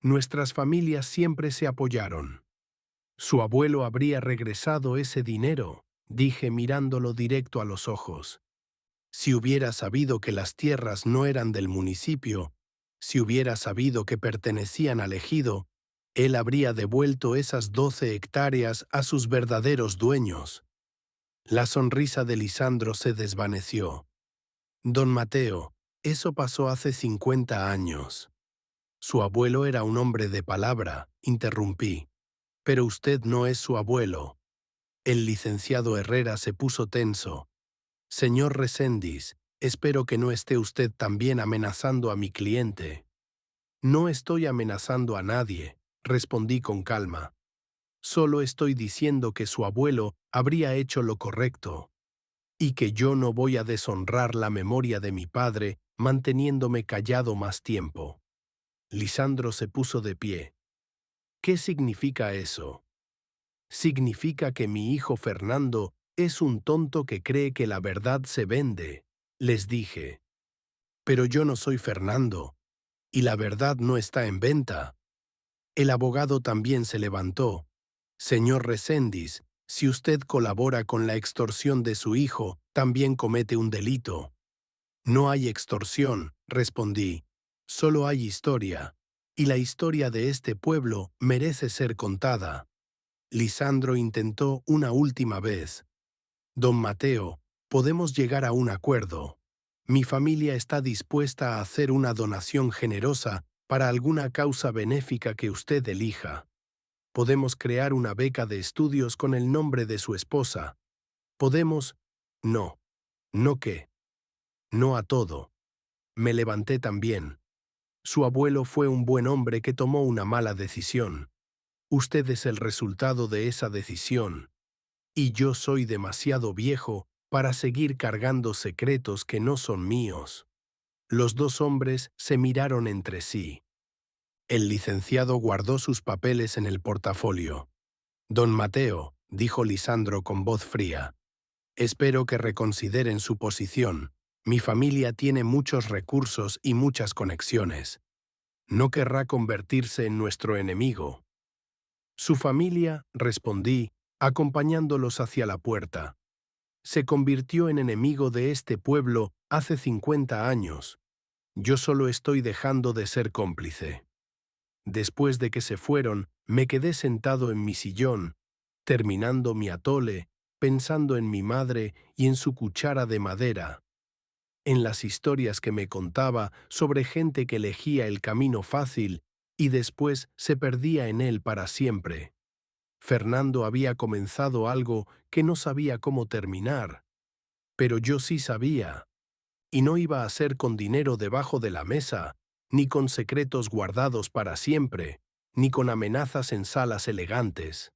Nuestras familias siempre se apoyaron. Su abuelo habría regresado ese dinero, dije mirándolo directo a los ojos. Si hubiera sabido que las tierras no eran del municipio, si hubiera sabido que pertenecían al ejido, él habría devuelto esas 12 hectáreas a sus verdaderos dueños. La sonrisa de Lisandro se desvaneció. Don Mateo, eso pasó hace 50 años. Su abuelo era un hombre de palabra, interrumpí. Pero usted no es su abuelo. El licenciado Herrera se puso tenso. Señor Reséndiz, espero que no esté usted también amenazando a mi cliente. No estoy amenazando a nadie, respondí con calma. Solo estoy diciendo que su abuelo habría hecho lo correcto, y que yo no voy a deshonrar la memoria de mi padre manteniéndome callado más tiempo. Lisandro se puso de pie. ¿Qué significa eso? Significa que mi hijo Fernando es un tonto que cree que la verdad se vende, les dije. Pero yo no soy Fernando, y la verdad no está en venta. El abogado también se levantó. Señor Reséndiz, si usted colabora con la extorsión de su hijo, también comete un delito. No hay extorsión, respondí. Solo hay historia, y la historia de este pueblo merece ser contada. Lisandro intentó una última vez. Don Mateo, podemos llegar a un acuerdo. Mi familia está dispuesta a hacer una donación generosa para alguna causa benéfica que usted elija. Podemos crear una beca de estudios con el nombre de su esposa. Podemos... No. ¿No qué? No a todo. Me levanté también. Su abuelo fue un buen hombre que tomó una mala decisión. Usted es el resultado de esa decisión. Y yo soy demasiado viejo para seguir cargando secretos que no son míos. Los dos hombres se miraron entre sí. El licenciado guardó sus papeles en el portafolio. Don Mateo, dijo Lisandro con voz fría, espero que reconsideren su posición. Mi familia tiene muchos recursos y muchas conexiones. No querrá convertirse en nuestro enemigo. Su familia, respondí, acompañándolos hacia la puerta. Se convirtió en enemigo de este pueblo hace 50 años. Yo solo estoy dejando de ser cómplice. Después de que se fueron, me quedé sentado en mi sillón, terminando mi atole, pensando en mi madre y en su cuchara de madera, en las historias que me contaba sobre gente que elegía el camino fácil y después se perdía en él para siempre. Fernando había comenzado algo que no sabía cómo terminar, pero yo sí sabía, y no iba a ser con dinero debajo de la mesa, ni con secretos guardados para siempre, ni con amenazas en salas elegantes.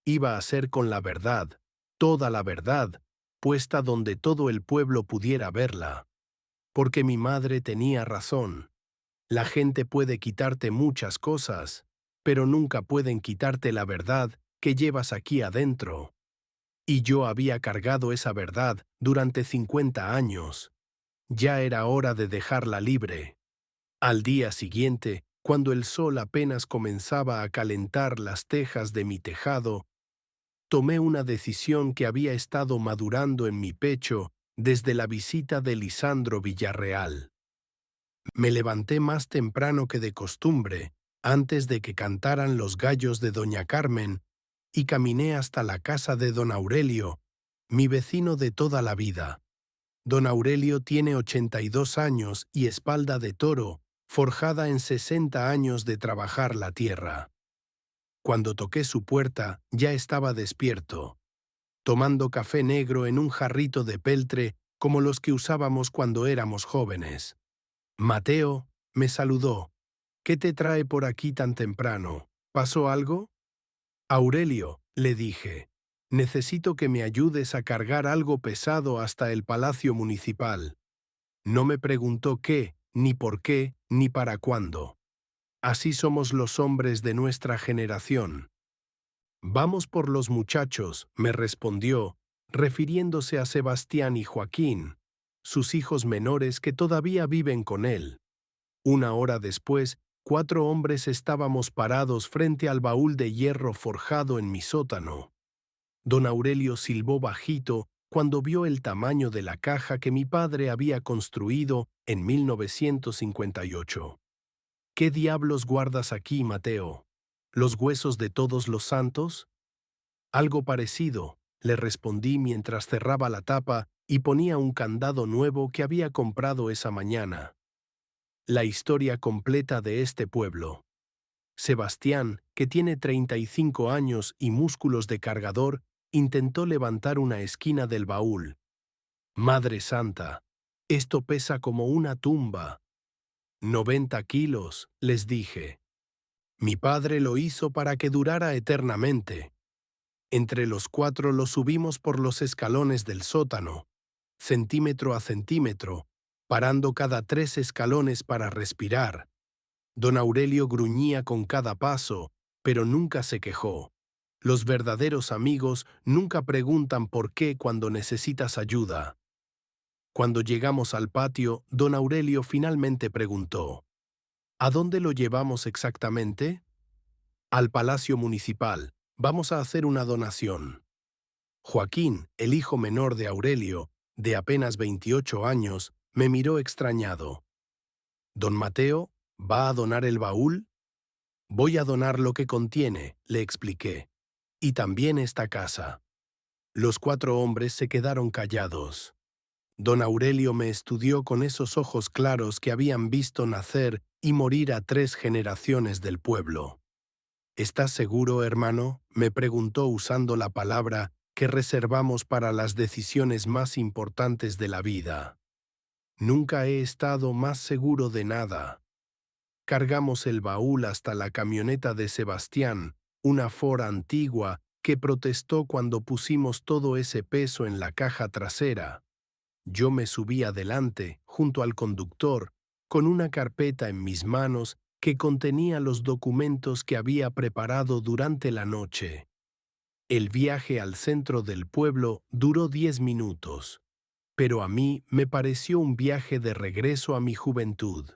Iba a ser con la verdad, toda la verdad, puesta donde todo el pueblo pudiera verla. Porque mi madre tenía razón. La gente puede quitarte muchas cosas, pero nunca pueden quitarte la verdad que llevas aquí adentro. Y yo había cargado esa verdad durante 50 años. Ya era hora de dejarla libre. Al día siguiente, cuando el sol apenas comenzaba a calentar las tejas de mi tejado, tomé una decisión que había estado madurando en mi pecho desde la visita de Lisandro Villarreal. Me levanté más temprano que de costumbre, antes de que cantaran los gallos de doña Carmen, y caminé hasta la casa de don Aurelio, mi vecino de toda la vida. Don Aurelio tiene 82 años y espalda de toro, forjada en 60 años de trabajar la tierra. Cuando toqué su puerta, ya estaba despierto, tomando café negro en un jarrito de peltre como los que usábamos cuando éramos jóvenes. Mateo, me saludó. ¿Qué te trae por aquí tan temprano? ¿Pasó algo? Aurelio, le dije, necesito que me ayudes a cargar algo pesado hasta el Palacio Municipal. No me preguntó qué, ni por qué, ni para cuándo. Así somos los hombres de nuestra generación. Vamos por los muchachos, me respondió, refiriéndose a Sebastián y Joaquín, sus hijos menores que todavía viven con él. Una hora después, 4 hombres estábamos parados frente al baúl de hierro forjado en mi sótano. Don Aurelio silbó bajito cuando vio el tamaño de la caja que mi padre había construido en 1958. ¿Qué diablos guardas aquí, Mateo? ¿Los huesos de todos los santos? Algo parecido, le respondí mientras cerraba la tapa y ponía un candado nuevo que había comprado esa mañana. La historia completa de este pueblo. Sebastián, que tiene 35 años y músculos de cargador, intentó levantar una esquina del baúl. Madre Santa, esto pesa como una tumba. 90 kilos, les dije. Mi padre lo hizo para que durara eternamente. Entre los 4 lo subimos por los escalones del sótano, centímetro a centímetro, parando cada 3 escalones para respirar. Don Aurelio gruñía con cada paso, pero nunca se quejó. Los verdaderos amigos nunca preguntan por qué cuando necesitas ayuda. Cuando llegamos al patio, don Aurelio finalmente preguntó: ¿A dónde lo llevamos exactamente? Al Palacio Municipal. Vamos a hacer una donación. Joaquín, el hijo menor de Aurelio, de apenas 28 años, me miró extrañado. ¿Don Mateo va a donar el baúl? Voy a donar lo que contiene, le expliqué. Y también esta casa. Los 4 hombres se quedaron callados. Don Aurelio me estudió con esos ojos claros que habían visto nacer y morir a 3 generaciones del pueblo. ¿Estás seguro, hermano?, me preguntó usando la palabra que reservamos para las decisiones más importantes de la vida. Nunca he estado más seguro de nada. Cargamos el baúl hasta la camioneta de Sebastián, una Ford antigua que protestó cuando pusimos todo ese peso en la caja trasera. Yo me subí adelante, junto al conductor, con una carpeta en mis manos que contenía los documentos que había preparado durante la noche. El viaje al centro del pueblo duró 10 minutos, pero a mí me pareció un viaje de regreso a mi juventud.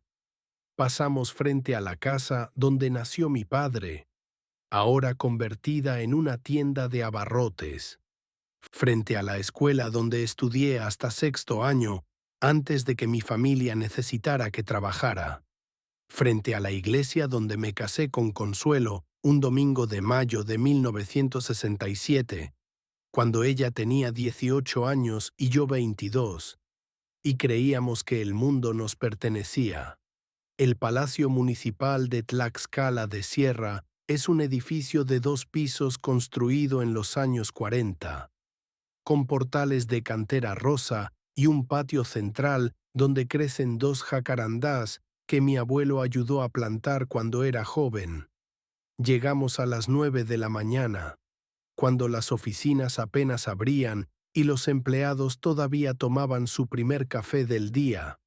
Pasamos frente a la casa donde nació mi padre, ahora convertida en una tienda de abarrotes, frente a la escuela donde estudié hasta 6º año, antes de que mi familia necesitara que trabajara, frente a la iglesia donde me casé con Consuelo un domingo de mayo de 1967, cuando ella tenía 18 años y yo 22, y creíamos que el mundo nos pertenecía. El Palacio Municipal de Tlaxcala de Sierra es un edificio de 2 pisos construido en los años 40, con portales de cantera rosa y un patio central donde crecen 2 jacarandás que mi abuelo ayudó a plantar cuando era joven. Llegamos a las 9 de la mañana, cuando las oficinas apenas abrían y los empleados todavía tomaban su primer café del día.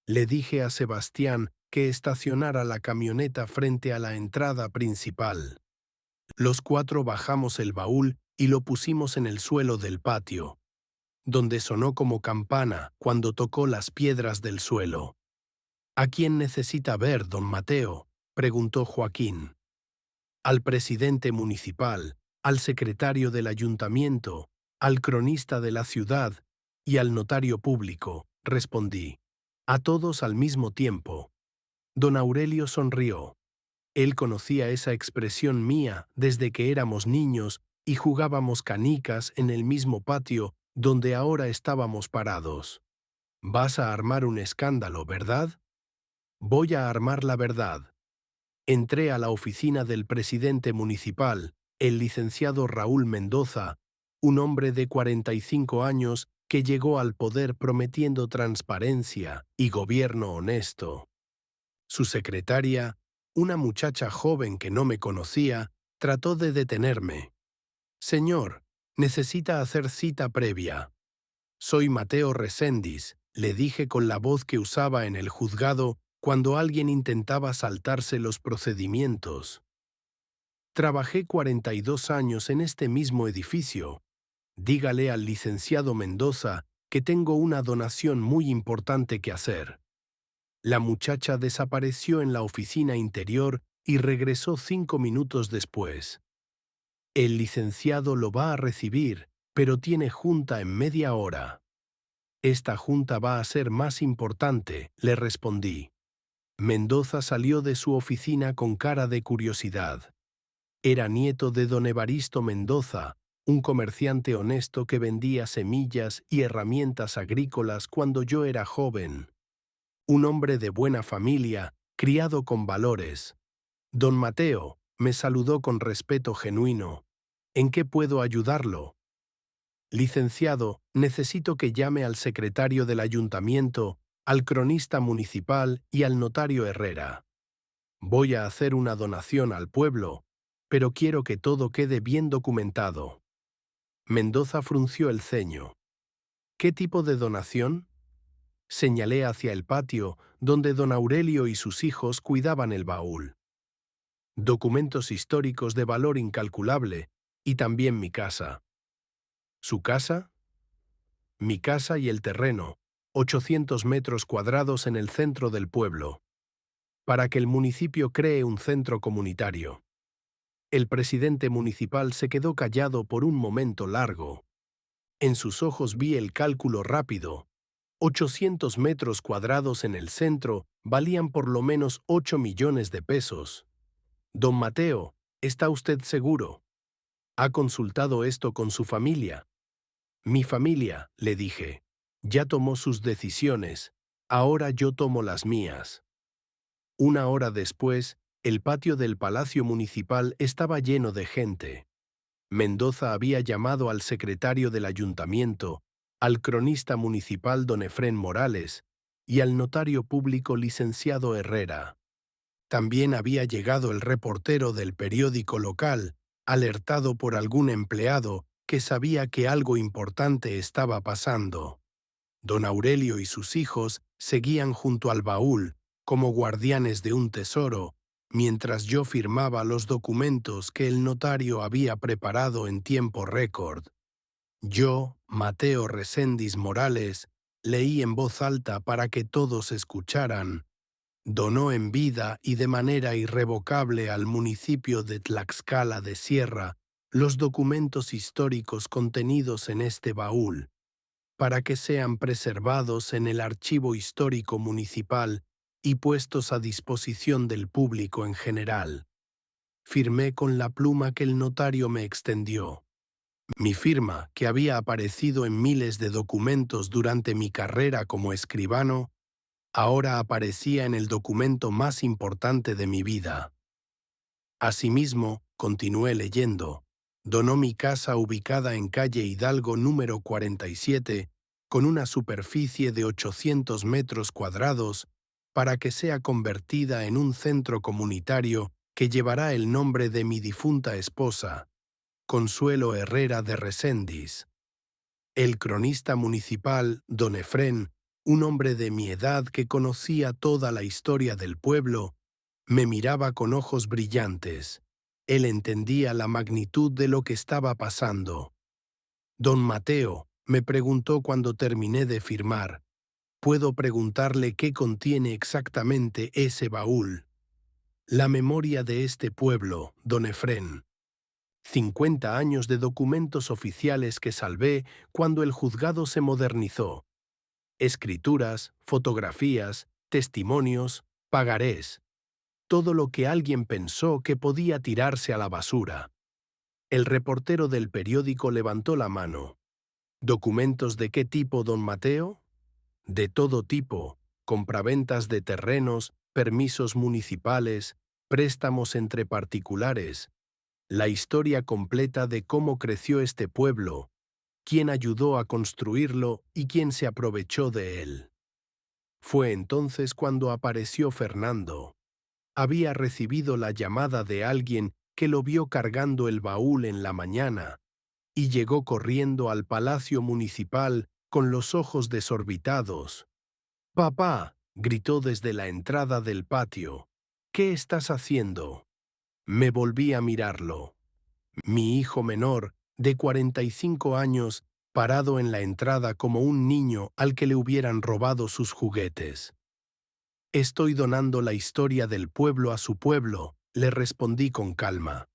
Le dije a Sebastián que estacionara la camioneta frente a la entrada principal. Los cuatro bajamos el baúl y lo pusimos en el suelo del patio, donde sonó como campana cuando tocó las piedras del suelo. ¿A quién necesita ver, don Mateo?, preguntó Joaquín. Al presidente municipal, al secretario del ayuntamiento, al cronista de la ciudad y al notario público, respondí. A todos al mismo tiempo. Don Aurelio sonrió. Él conocía esa expresión mía desde que éramos niños y jugábamos canicas en el mismo patio donde ahora estábamos parados. Vas a armar un escándalo, ¿verdad? Voy a armar la verdad. Entré a la oficina del presidente municipal, el licenciado Raúl Mendoza, un hombre de 45 años que llegó al poder prometiendo transparencia y gobierno honesto. Su secretaria, una muchacha joven que no me conocía, trató de detenerme. Señor, necesita hacer cita previa. Soy Mateo Reséndiz, le dije con la voz que usaba en el juzgado cuando alguien intentaba saltarse los procedimientos. Trabajé 42 años en este mismo edificio. Dígale al licenciado Mendoza que tengo una donación muy importante que hacer. La muchacha desapareció en la oficina interior y regresó 5 minutos después. El licenciado lo va a recibir, pero tiene junta en media hora. Esta junta va a ser más importante, le respondí. Mendoza salió de su oficina con cara de curiosidad. Era nieto de don Evaristo Mendoza, un comerciante honesto que vendía semillas y herramientas agrícolas cuando yo era joven. Un hombre de buena familia, criado con valores. Don Mateo, me saludó con respeto genuino. ¿En qué puedo ayudarlo? Licenciado, necesito que llame al secretario del ayuntamiento, al cronista municipal y al notario Herrera. Voy a hacer una donación al pueblo, pero quiero que todo quede bien documentado. Mendoza frunció el ceño. ¿Qué tipo de donación? Señalé hacia el patio, donde don Aurelio y sus hijos cuidaban el baúl. Documentos históricos de valor incalculable, y también mi casa. ¿Su casa? Mi casa y el terreno, 800 metros cuadrados en el centro del pueblo, para que el municipio cree un centro comunitario. El presidente municipal se quedó callado por un momento largo. En sus ojos vi el cálculo rápido. 800 metros cuadrados en el centro valían por lo menos 8 millones de pesos. Don Mateo, ¿está usted seguro? ¿Ha consultado esto con su familia? Mi familia, le dije, ya tomó sus decisiones, ahora yo tomo las mías. Una hora después, el patio del Palacio Municipal estaba lleno de gente. Mendoza había llamado al secretario del ayuntamiento, al cronista municipal don Efrén Morales y al notario público licenciado Herrera. También había llegado el reportero del periódico local, alertado por algún empleado que sabía que algo importante estaba pasando. Don Aurelio y sus hijos seguían junto al baúl, como guardianes de un tesoro, mientras yo firmaba los documentos que el notario había preparado en tiempo récord. Yo, Mateo Reséndiz Morales, leí en voz alta para que todos escucharan. Donó en vida y de manera irrevocable al municipio de Tlaxcala de Sierra los documentos históricos contenidos en este baúl, para que sean preservados en el Archivo Histórico Municipal y puestos a disposición del público en general. Firmé con la pluma que el notario me extendió. Mi firma, que había aparecido en miles de documentos durante mi carrera como escribano, ahora aparecía en el documento más importante de mi vida. Asimismo, continué leyendo, donó mi casa ubicada en calle Hidalgo número 47, con una superficie de 800 metros cuadrados, para que sea convertida en un centro comunitario que llevará el nombre de mi difunta esposa, Consuelo Herrera de Reséndiz. El cronista municipal, don Efrén, un hombre de mi edad que conocía toda la historia del pueblo, me miraba con ojos brillantes. Él entendía la magnitud de lo que estaba pasando. Don Mateo me preguntó cuando terminé de firmar: ¿puedo preguntarle qué contiene exactamente ese baúl? La memoria de este pueblo, don Efrén. 50 años de documentos oficiales que salvé cuando el juzgado se modernizó. Escrituras, fotografías, testimonios, pagarés. Todo lo que alguien pensó que podía tirarse a la basura. El reportero del periódico levantó la mano. ¿Documentos de qué tipo, don Mateo? De todo tipo: compraventas de terrenos, permisos municipales, préstamos entre particulares, la historia completa de cómo creció este pueblo, quién ayudó a construirlo y quién se aprovechó de él. Fue entonces cuando apareció Fernando. Había recibido la llamada de alguien que lo vio cargando el baúl en la mañana y llegó corriendo al palacio municipal con los ojos desorbitados. «Papá», gritó desde la entrada del patio, «¿qué estás haciendo?» Me volví a mirarlo. Mi hijo menor, de 45 años, parado en la entrada como un niño al que le hubieran robado sus juguetes. «Estoy donando la historia del pueblo a su pueblo», le respondí con calma.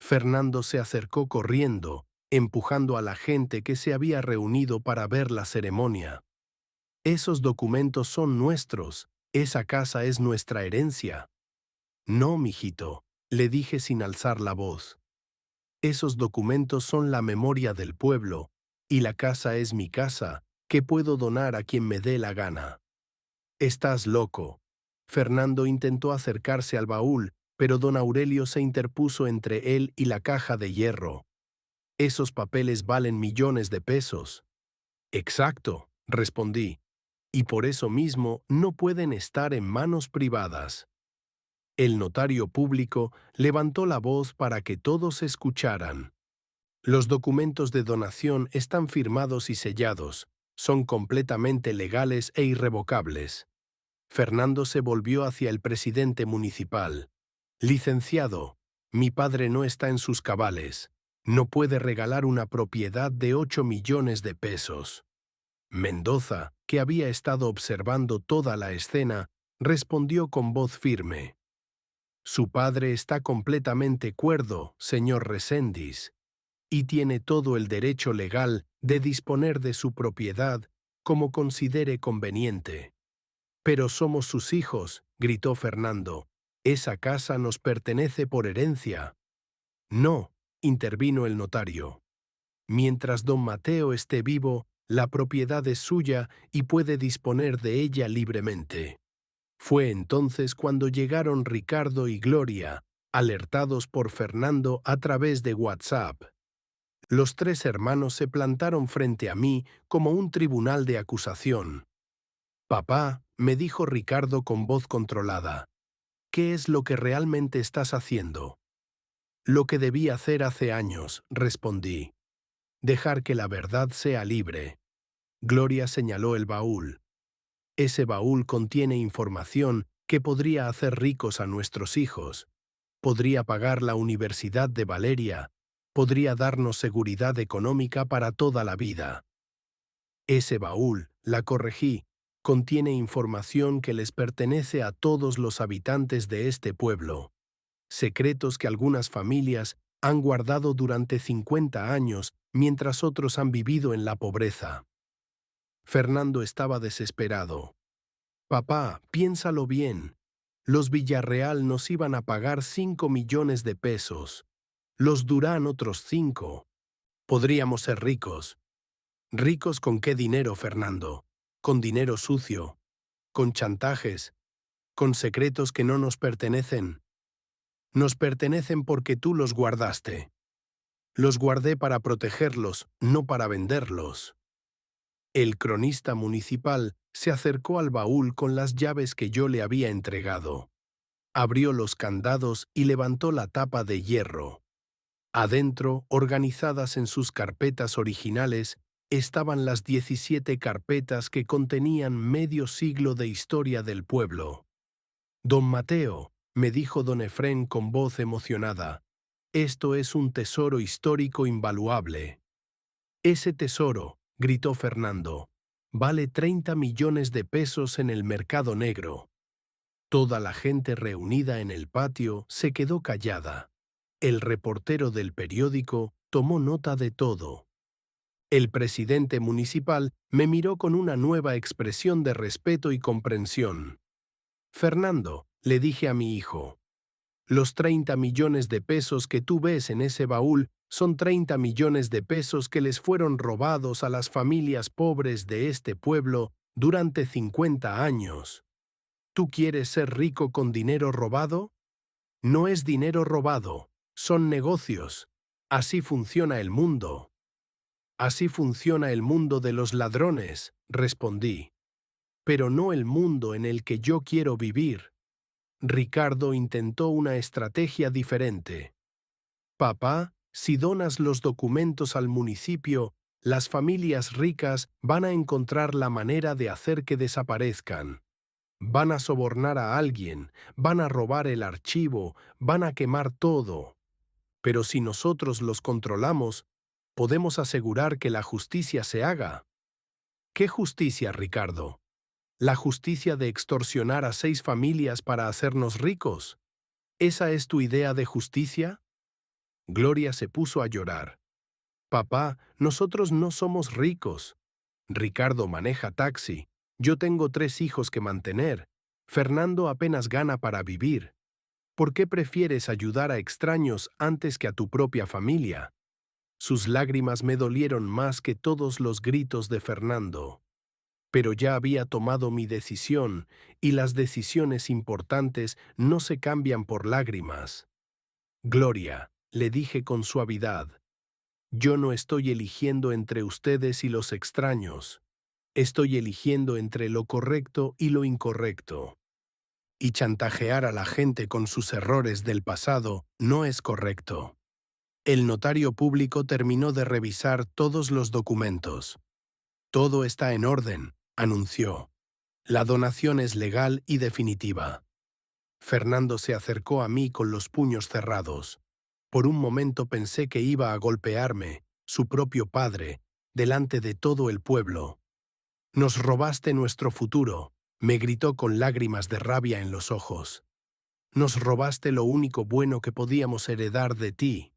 Fernando se acercó corriendo, empujando a la gente que se había reunido para ver la ceremonia. «Esos documentos son nuestros, esa casa es nuestra herencia». «No, mijito», le dije sin alzar la voz. «Esos documentos son la memoria del pueblo, y la casa es mi casa, que puedo donar a quien me dé la gana». «Estás loco». Fernando intentó acercarse al baúl, pero don Aurelio se interpuso entre él y la caja de hierro. «Esos papeles valen millones de pesos». «Exacto», respondí, «y por eso mismo no pueden estar en manos privadas». El notario público levantó la voz para que todos escucharan. «Los documentos de donación están firmados y sellados, son completamente legales e irrevocables». Fernando se volvió hacia el presidente municipal. «Licenciado, mi padre no está en sus cabales. No puede regalar una propiedad de 8 millones de pesos». Mendoza, que había estado observando toda la escena, respondió con voz firme: «Su padre está completamente cuerdo, señor Reséndiz, y tiene todo el derecho legal de disponer de su propiedad como considere conveniente». «Pero somos sus hijos», gritó Fernando. «Esa casa nos pertenece por herencia». «No», intervino el notario. «Mientras don Mateo esté vivo, la propiedad es suya y puede disponer de ella libremente». Fue entonces cuando llegaron Ricardo y Gloria, alertados por Fernando a través de WhatsApp. Los 3 hermanos se plantaron frente a mí como un tribunal de acusación. «Papá», me dijo Ricardo con voz controlada, «¿qué es lo que realmente estás haciendo?» «Lo que debí hacer hace años», respondí. «Dejar que la verdad sea libre». Gloria señaló el baúl. «Ese baúl contiene información que podría hacer ricos a nuestros hijos. Podría pagar la universidad de Valeria. Podría darnos seguridad económica para toda la vida». «Ese baúl», la corregí, «contiene información que les pertenece a todos los habitantes de este pueblo. Secretos que algunas familias han guardado durante 50 años mientras otros han vivido en la pobreza». Fernando estaba desesperado. «Papá, piénsalo bien. Los Villarreal nos iban a pagar 5 millones de pesos. Los Durán otros 5. Podríamos ser ricos». «¿Ricos con qué dinero, Fernando? Con dinero sucio, con chantajes, con secretos que no nos pertenecen». «Nos pertenecen porque tú los guardaste». «Los guardé para protegerlos, no para venderlos». El cronista municipal se acercó al baúl con las llaves que yo le había entregado. Abrió los candados y levantó la tapa de hierro. Adentro, organizadas en sus carpetas originales, estaban las 17 carpetas que contenían medio siglo de historia del pueblo. «Don Mateo», me dijo don Efrén con voz emocionada, «esto es un tesoro histórico invaluable». «Ese tesoro», gritó Fernando, «vale 30 millones de pesos en el mercado negro». Toda la gente reunida en el patio se quedó callada. El reportero del periódico tomó nota de todo. El presidente municipal me miró con una nueva expresión de respeto y comprensión. «Fernando», le dije a mi hijo, «los 30 millones de pesos que tú ves en ese baúl son 30 millones de pesos que les fueron robados a las familias pobres de este pueblo durante 50 años. ¿Tú quieres ser rico con dinero robado? No es dinero robado, son negocios. Así funciona el mundo». «Así funciona el mundo de los ladrones», respondí, «pero no el mundo en el que yo quiero vivir». Ricardo intentó una estrategia diferente. «Papá, si donas los documentos al municipio, las familias ricas van a encontrar la manera de hacer que desaparezcan. Van a sobornar a alguien, van a robar el archivo, van a quemar todo. Pero si nosotros los controlamos, podemos asegurar que la justicia se haga». «¿Qué justicia, Ricardo? ¿La justicia de extorsionar a 6 familias para hacernos ricos? ¿Esa es tu idea de justicia?» Gloria se puso a llorar. «Papá, nosotros no somos ricos. Ricardo maneja taxi. Yo tengo 3 hijos que mantener. Fernando apenas gana para vivir. ¿Por qué prefieres ayudar a extraños antes que a tu propia familia?» Sus lágrimas me dolieron más que todos los gritos de Fernando. Pero ya había tomado mi decisión, y las decisiones importantes no se cambian por lágrimas. «Gloria», le dije con suavidad, «yo no estoy eligiendo entre ustedes y los extraños. Estoy eligiendo entre lo correcto y lo incorrecto. Y chantajear a la gente con sus errores del pasado no es correcto». El notario público terminó de revisar todos los documentos. «Todo está en orden», anunció. «La donación es legal y definitiva». Fernando se acercó a mí con los puños cerrados. Por un momento pensé que iba a golpearme, su propio padre, delante de todo el pueblo. «Nos robaste nuestro futuro», me gritó con lágrimas de rabia en los ojos. «Nos robaste lo único bueno que podíamos heredar de ti».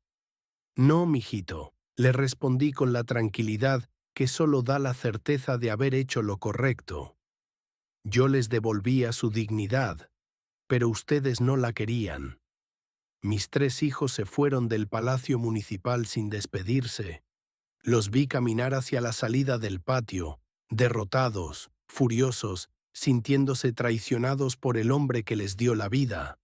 «No, mijito», le respondí con la tranquilidad que solo da la certeza de haber hecho lo correcto. «Yo les devolvía su dignidad, pero ustedes no la querían. Mis 3 hijos se fueron del palacio municipal sin despedirse. Los vi caminar hacia la salida del patio, derrotados, furiosos, sintiéndose traicionados por el hombre que les dio la vida.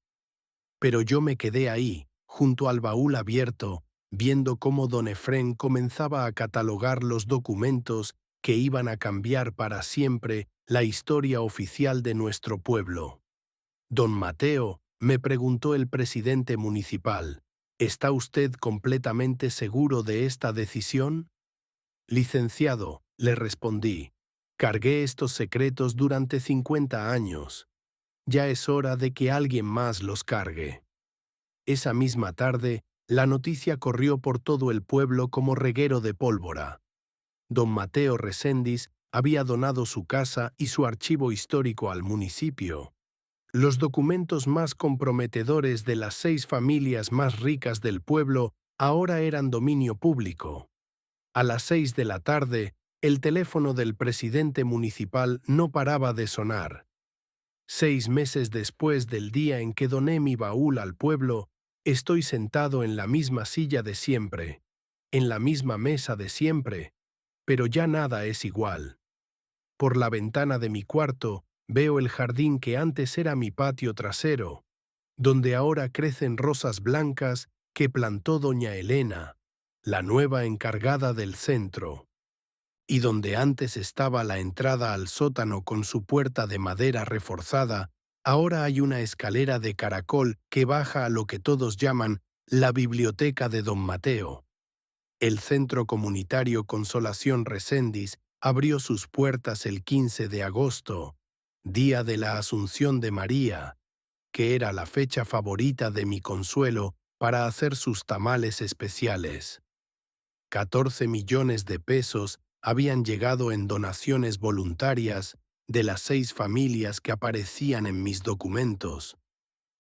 Pero yo me quedé ahí, junto al baúl abierto, viendo cómo don Efrén comenzaba a catalogar los documentos que iban a cambiar para siempre la historia oficial de nuestro pueblo. «Don Mateo», me preguntó el presidente municipal, «¿está usted completamente seguro de esta decisión?» «Licenciado», le respondí, «cargué estos secretos durante 50 años. Ya es hora de que alguien más los cargue». Esa misma tarde, la noticia corrió por todo el pueblo como reguero de pólvora. Don Mateo Reséndiz había donado su casa y su archivo histórico al municipio. Los documentos más comprometedores de las 6 familias más ricas del pueblo ahora eran dominio público. A las 6 de la tarde, el teléfono del presidente municipal no paraba de sonar. 6 meses después del día en que doné mi baúl al pueblo, estoy sentado en la misma silla de siempre, en la misma mesa de siempre, pero ya nada es igual. Por la ventana de mi cuarto veo el jardín que antes era mi patio trasero, donde ahora crecen rosas blancas que plantó doña Elena, la nueva encargada del centro. y donde antes estaba la entrada al sótano con su puerta de madera reforzada, ahora hay una escalera de caracol que baja a lo que todos llaman la biblioteca de Don Mateo. El Centro Comunitario Consolación Reséndiz abrió sus puertas el 15 de agosto, día de la Asunción de María, que era la fecha favorita de mi Consuelo para hacer sus tamales especiales. 14 millones de pesos habían llegado en donaciones voluntarias de las 6 familias que aparecían en mis documentos.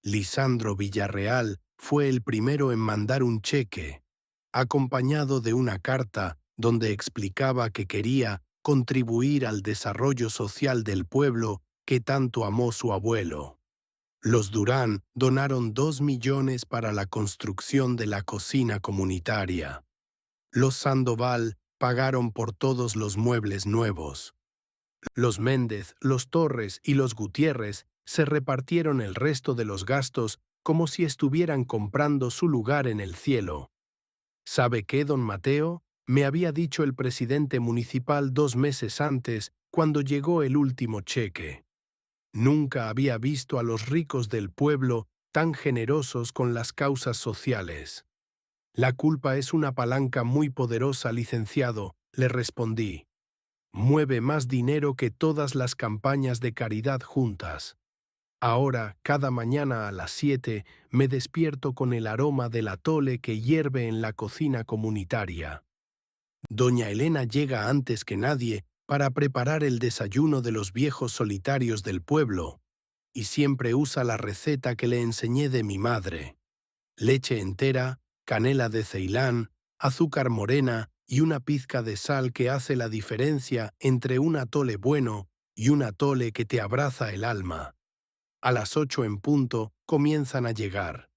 Lisandro Villarreal fue el primero en mandar un cheque, acompañado de una carta donde explicaba que quería contribuir al desarrollo social del pueblo que tanto amó su abuelo. Los Durán donaron 2 millones para la construcción de la cocina comunitaria. Los Sandoval pagaron por todos los muebles nuevos. Los Méndez, los Torres y los Gutiérrez se repartieron el resto de los gastos como si estuvieran comprando su lugar en el cielo. ¿Sabe qué, don Mateo? Me había dicho el presidente municipal 2 meses antes, cuando llegó el último cheque. Nunca había visto a los ricos del pueblo tan generosos con las causas sociales. La culpa es una palanca muy poderosa, licenciado, le respondí. Mueve más dinero que todas las campañas de caridad juntas. Ahora, cada mañana a las 7, me despierto con el aroma del atole que hierve en la cocina comunitaria. Doña Elena llega antes que nadie para preparar el desayuno de los viejos solitarios del pueblo, y siempre usa la receta que le enseñé de mi madre. Leche entera, canela de Ceilán, azúcar morena y una pizca de sal que hace la diferencia entre un atole bueno y un atole que te abraza el alma. A las 8 en punto comienzan a llegar.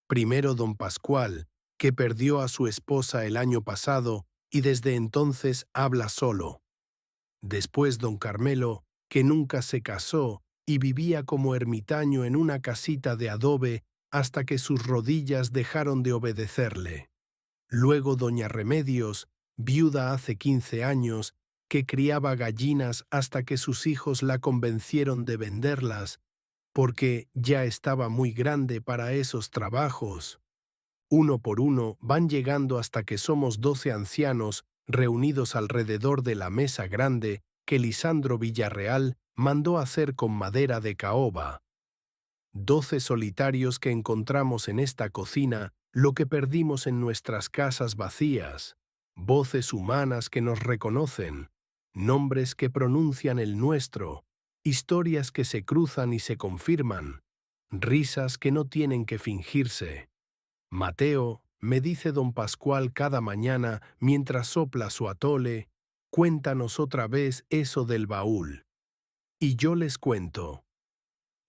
Primero don Pascual, que perdió a su esposa el año pasado y desde entonces habla solo. Después don Carmelo, que nunca se casó y vivía como ermitaño en una casita de adobe hasta que sus rodillas dejaron de obedecerle. Luego doña Remedios, viuda hace 15 años, que criaba gallinas hasta que sus hijos la convencieron de venderlas, porque ya estaba muy grande para esos trabajos. Uno por uno van llegando hasta que somos 12 ancianos reunidos alrededor de la mesa grande que Lisandro Villarreal mandó hacer con madera de caoba. 12 solitarios que encontramos en esta cocina lo que perdimos en nuestras casas vacías, voces humanas que nos reconocen, nombres que pronuncian el nuestro, historias que se cruzan y se confirman, risas que no tienen que fingirse. Mateo, me dice don Pascual cada mañana mientras sopla su atole, cuéntanos otra vez eso del baúl. Y yo les cuento.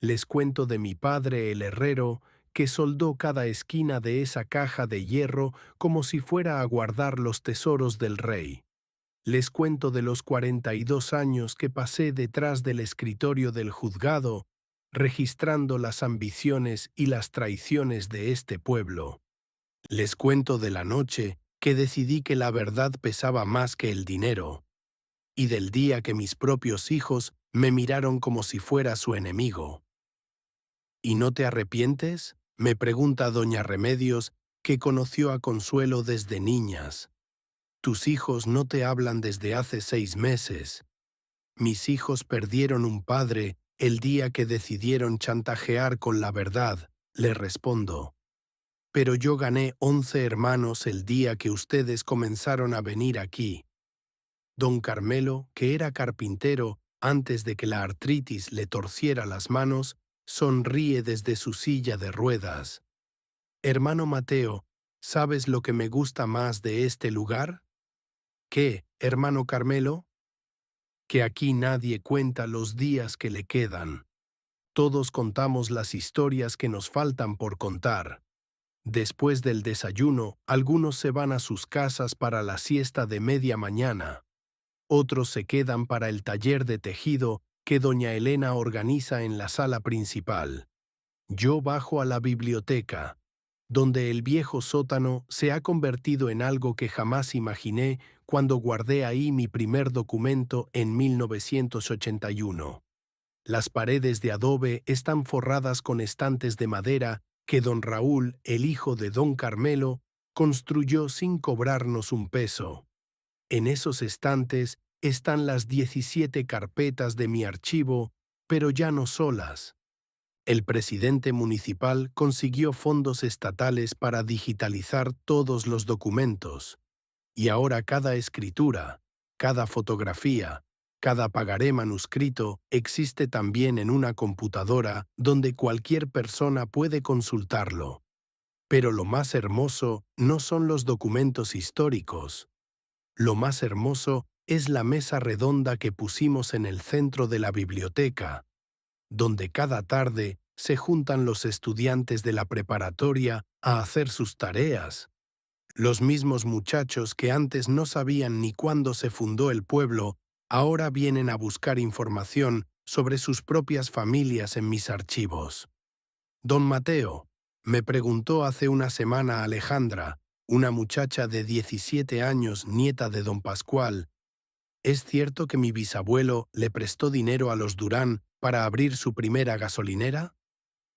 Les cuento de mi padre el herrero, que soldó cada esquina de esa caja de hierro como si fuera a guardar los tesoros del rey. Les cuento de los 42 años que pasé detrás del escritorio del juzgado, registrando las ambiciones y las traiciones de este pueblo. Les cuento de la noche que decidí que la verdad pesaba más que el dinero, y del día que mis propios hijos me miraron como si fuera su enemigo. ¿Y no te arrepientes?, me pregunta doña Remedios, que conoció a Consuelo desde niñas. Tus hijos no te hablan desde hace 6 meses. Mis hijos perdieron un padre el día que decidieron chantajear con la verdad, le respondo. Pero yo gané 11 hermanos el día que ustedes comenzaron a venir aquí. Don Carmelo, que era carpintero antes de que la artritis le torciera las manos, sonríe desde su silla de ruedas. Hermano Mateo, ¿sabes lo que me gusta más de este lugar? ¿Qué, hermano Carmelo? Que aquí nadie cuenta los días que le quedan. Todos contamos las historias que nos faltan por contar. Después del desayuno, algunos se van a sus casas para la siesta de media mañana. Otros se quedan para el taller de tejido que doña Elena organiza en la sala principal. Yo bajo a la biblioteca, donde el viejo sótano se ha convertido en algo que jamás imaginé cuando guardé ahí mi primer documento en 1981. Las paredes de adobe están forradas con estantes de madera que don Raúl, el hijo de don Carmelo, construyó sin cobrarnos un peso. En esos estantes están las 17 carpetas de mi archivo, pero ya no solas. El presidente municipal consiguió fondos estatales para digitalizar todos los documentos, y ahora cada escritura, cada fotografía, cada pagaré manuscrito existe también en una computadora donde cualquier persona puede consultarlo. Pero lo más hermoso no son los documentos históricos. Lo más hermoso es la mesa redonda que pusimos en el centro de la biblioteca, donde cada tarde se juntan los estudiantes de la preparatoria a hacer sus tareas. Los mismos muchachos que antes no sabían ni cuándo se fundó el pueblo, ahora vienen a buscar información sobre sus propias familias en mis archivos. Don Mateo, me preguntó hace una semana Alejandra, una muchacha de 17 años, nieta de don Pascual, ¿es cierto que mi bisabuelo le prestó dinero a los Durán para abrir su primera gasolinera?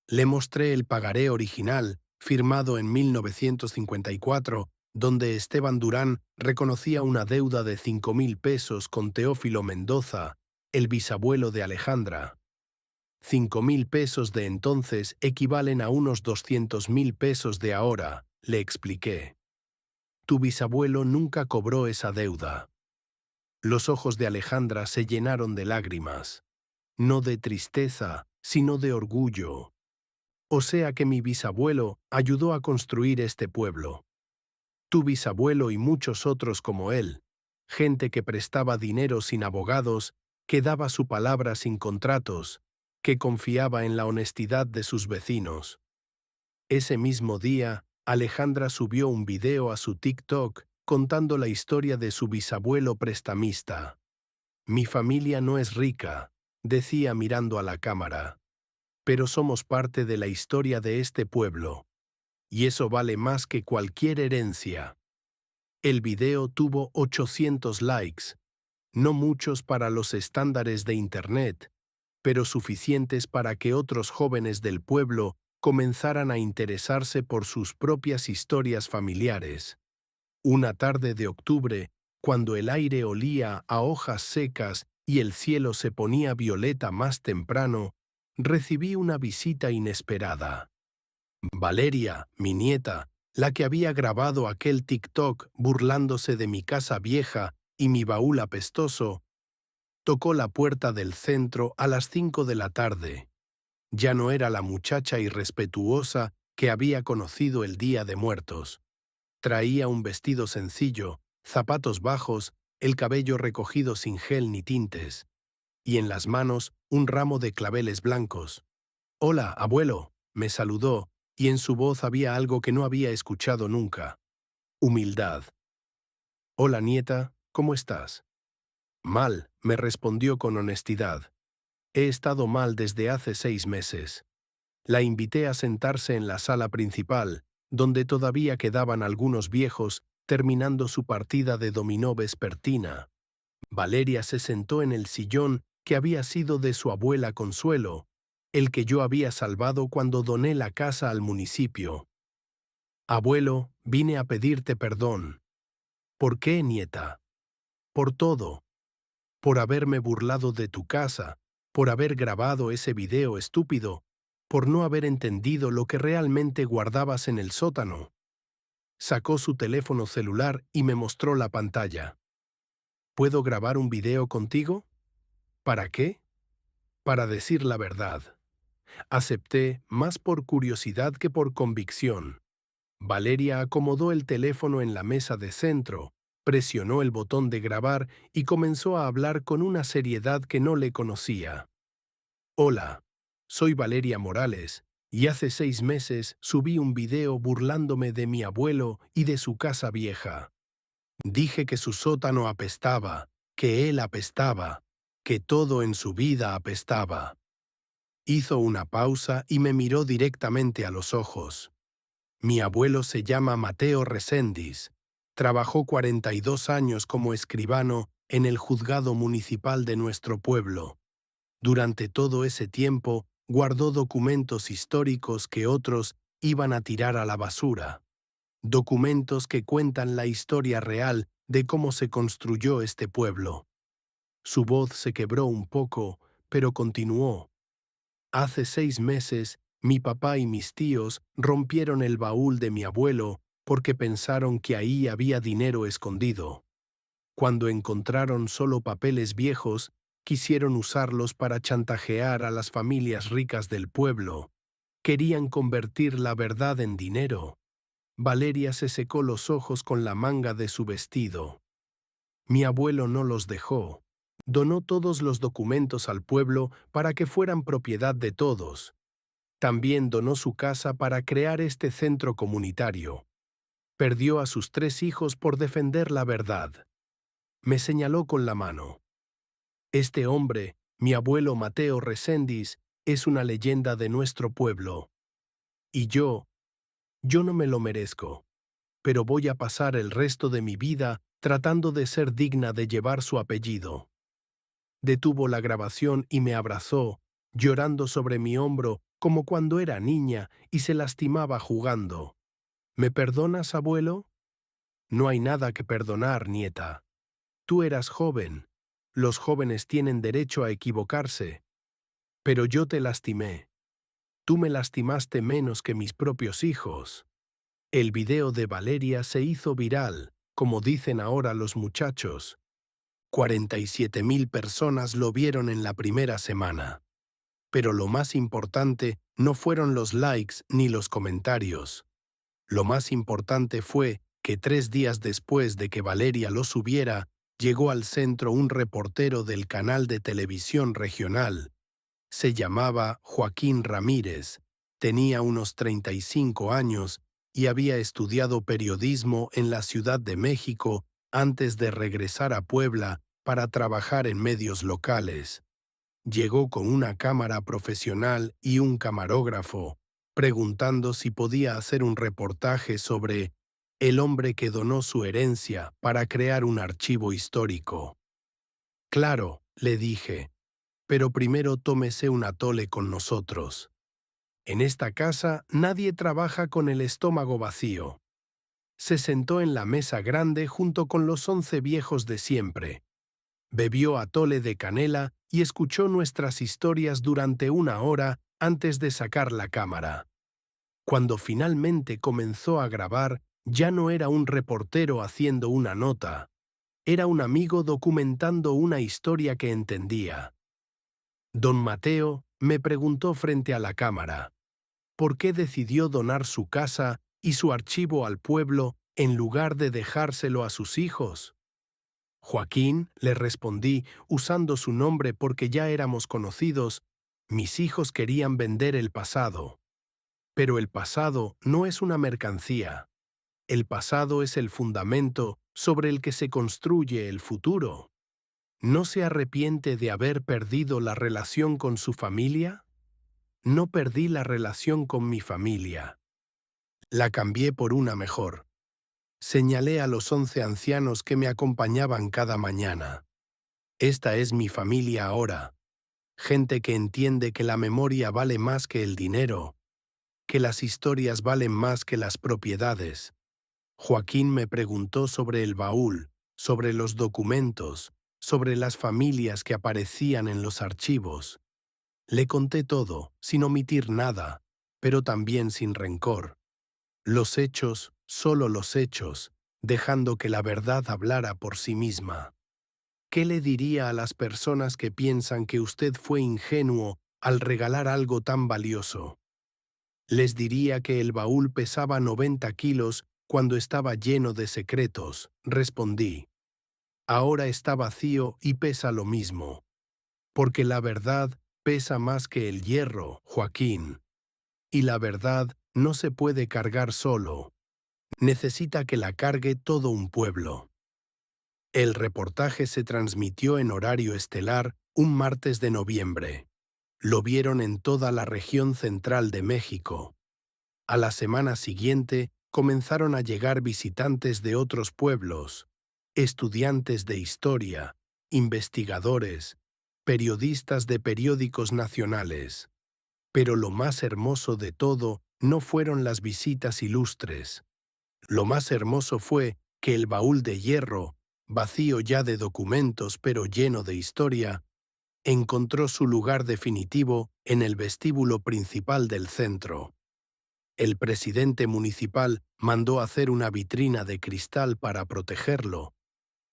Le mostré el pagaré original, firmado en 1954, donde Esteban Durán reconocía una deuda de 5.000 pesos con Teófilo Mendoza, el bisabuelo de Alejandra. 5.000 pesos de entonces equivalen a unos 200.000 pesos de ahora, le expliqué. Tu bisabuelo nunca cobró esa deuda. Los ojos de Alejandra se llenaron de lágrimas, no de tristeza, sino de orgullo. O sea que mi bisabuelo ayudó a construir este pueblo. Tu bisabuelo y muchos otros como él, gente que prestaba dinero sin abogados, que daba su palabra sin contratos, que confiaba en la honestidad de sus vecinos. Ese mismo día, Alejandra subió un video a su TikTok contando la historia de su bisabuelo prestamista. Mi familia no es rica, decía mirando a la cámara, pero somos parte de la historia de este pueblo, y eso vale más que cualquier herencia. El video tuvo 800 likes, no muchos para los estándares de Internet, pero suficientes para que otros jóvenes del pueblo comenzaran a interesarse por sus propias historias familiares. Una tarde de octubre, cuando el aire olía a hojas secas y el cielo se ponía violeta más temprano, recibí una visita inesperada. Valeria, mi nieta, la que había grabado aquel TikTok burlándose de mi casa vieja y mi baúl apestoso, tocó la puerta del centro a las 5 de la tarde. Ya no era la muchacha irrespetuosa que había conocido el Día de Muertos. Traía un vestido sencillo, zapatos bajos, el cabello recogido sin gel ni tintes, y en las manos un ramo de claveles blancos. «Hola, abuelo», me saludó, y en su voz había algo que no había escuchado nunca. Humildad. «Hola, nieta, ¿cómo estás?» «Mal», me respondió con honestidad. «He estado mal desde hace 6 meses». La invité a sentarse en la sala principal, donde todavía quedaban algunos viejos terminando su partida de dominó vespertina. Valeria se sentó en el sillón que había sido de su abuela Consuelo, el que yo había salvado cuando doné la casa al municipio. «Abuelo, vine a pedirte perdón». «¿Por qué, nieta?» «Por todo. Por haberme burlado de tu casa, por haber grabado ese video estúpido, por no haber entendido lo que realmente guardabas en el sótano». Sacó su teléfono celular y me mostró la pantalla. «¿Puedo grabar un video contigo?» «¿Para qué?» «Para decir la verdad». Acepté, más por curiosidad que por convicción. Valeria acomodó el teléfono en la mesa de centro, presionó el botón de grabar y comenzó a hablar con una seriedad que no le conocía. «Hola, soy Valeria Morales, y hace 6 meses subí un video burlándome de mi abuelo y de su casa vieja. Dije que su sótano apestaba, que él apestaba, que todo en su vida apestaba». Hizo una pausa y me miró directamente a los ojos. «Mi abuelo se llama Mateo Reséndiz. Trabajó 42 años como escribano en el juzgado municipal de nuestro pueblo. Durante todo ese tiempo, guardó documentos históricos que otros iban a tirar a la basura. Documentos que cuentan la historia real de cómo se construyó este pueblo. Su voz se quebró un poco, pero continuó. Hace 6 meses, mi papá y mis tíos rompieron el baúl de mi abuelo porque pensaron que ahí había dinero escondido. Cuando encontraron solo papeles viejos, quisieron usarlos para chantajear a las familias ricas del pueblo. Querían convertir la verdad en dinero. Valeria se secó los ojos con la manga de su vestido. Mi abuelo no los dejó. Donó todos los documentos al pueblo para que fueran propiedad de todos. También donó su casa para crear este centro comunitario. Perdió a sus 3 hijos por defender la verdad. Me señaló con la mano. Este hombre, mi abuelo Mateo Reséndiz, es una leyenda de nuestro pueblo. Y yo no me lo merezco, pero voy a pasar el resto de mi vida tratando de ser digna de llevar su apellido. Detuvo la grabación y me abrazó, llorando sobre mi hombro como cuando era niña y se lastimaba jugando. ¿Me perdonas, abuelo? No hay nada que perdonar, nieta. Tú eras joven. Los jóvenes tienen derecho a equivocarse. Pero yo te lastimé. Tú me lastimaste menos que mis propios hijos. El video de Valeria se hizo viral, como dicen ahora los muchachos. 47.000 personas lo vieron en la primera semana. Pero lo más importante no fueron los likes ni los comentarios. Lo más importante fue que 3 días después de que Valeria lo subiera, llegó al centro un reportero del canal de televisión regional. Se llamaba Joaquín Ramírez, tenía unos 35 años y había estudiado periodismo en la Ciudad de México antes de regresar a Puebla para trabajar en medios locales. Llegó con una cámara profesional y un camarógrafo, preguntando si podía hacer un reportaje sobre el hombre que donó su herencia para crear un archivo histórico. Claro, le dije, pero primero tómese un atole con nosotros. En esta casa nadie trabaja con el estómago vacío. Se sentó en la mesa grande junto con los 11 viejos de siempre. Bebió atole de canela y escuchó nuestras historias durante 1 hora antes de sacar la cámara. Cuando finalmente comenzó a grabar, ya no era un reportero haciendo una nota. Era un amigo documentando una historia que entendía. Don Mateo me preguntó frente a la cámara, ¿por qué decidió donar su casa y su archivo al pueblo en lugar de dejárselo a sus hijos? Joaquín, le respondí, usando su nombre porque ya éramos conocidos, mis hijos querían vender el pasado. Pero el pasado no es una mercancía. El pasado es el fundamento sobre el que se construye el futuro. ¿No se arrepiente de haber perdido la relación con su familia? No perdí la relación con mi familia. La cambié por una mejor. Señalé a los 11 ancianos que me acompañaban cada mañana. Esta es mi familia ahora. Gente que entiende que la memoria vale más que el dinero, que las historias valen más que las propiedades. Joaquín me preguntó sobre el baúl, sobre los documentos, sobre las familias que aparecían en los archivos. Le conté todo, sin omitir nada, pero también sin rencor. Los hechos, solo los hechos, dejando que la verdad hablara por sí misma. ¿Qué le diría a las personas que piensan que usted fue ingenuo al regalar algo tan valioso? Les diría que el baúl pesaba 90 kilos cuando estaba lleno de secretos, respondí. Ahora está vacío y pesa lo mismo. Porque la verdad pesa más que el hierro, Joaquín. Y la verdad no se puede cargar solo. Necesita que la cargue todo un pueblo. El reportaje se transmitió en horario estelar un martes de noviembre. Lo vieron en toda la región central de México. A la semana siguiente, comenzaron a llegar visitantes de otros pueblos, estudiantes de historia, investigadores, periodistas de periódicos nacionales. Pero lo más hermoso de todo no fueron las visitas ilustres. Lo más hermoso fue que el baúl de hierro, vacío ya de documentos pero lleno de historia, encontró su lugar definitivo en el vestíbulo principal del centro. El presidente municipal mandó hacer una vitrina de cristal para protegerlo,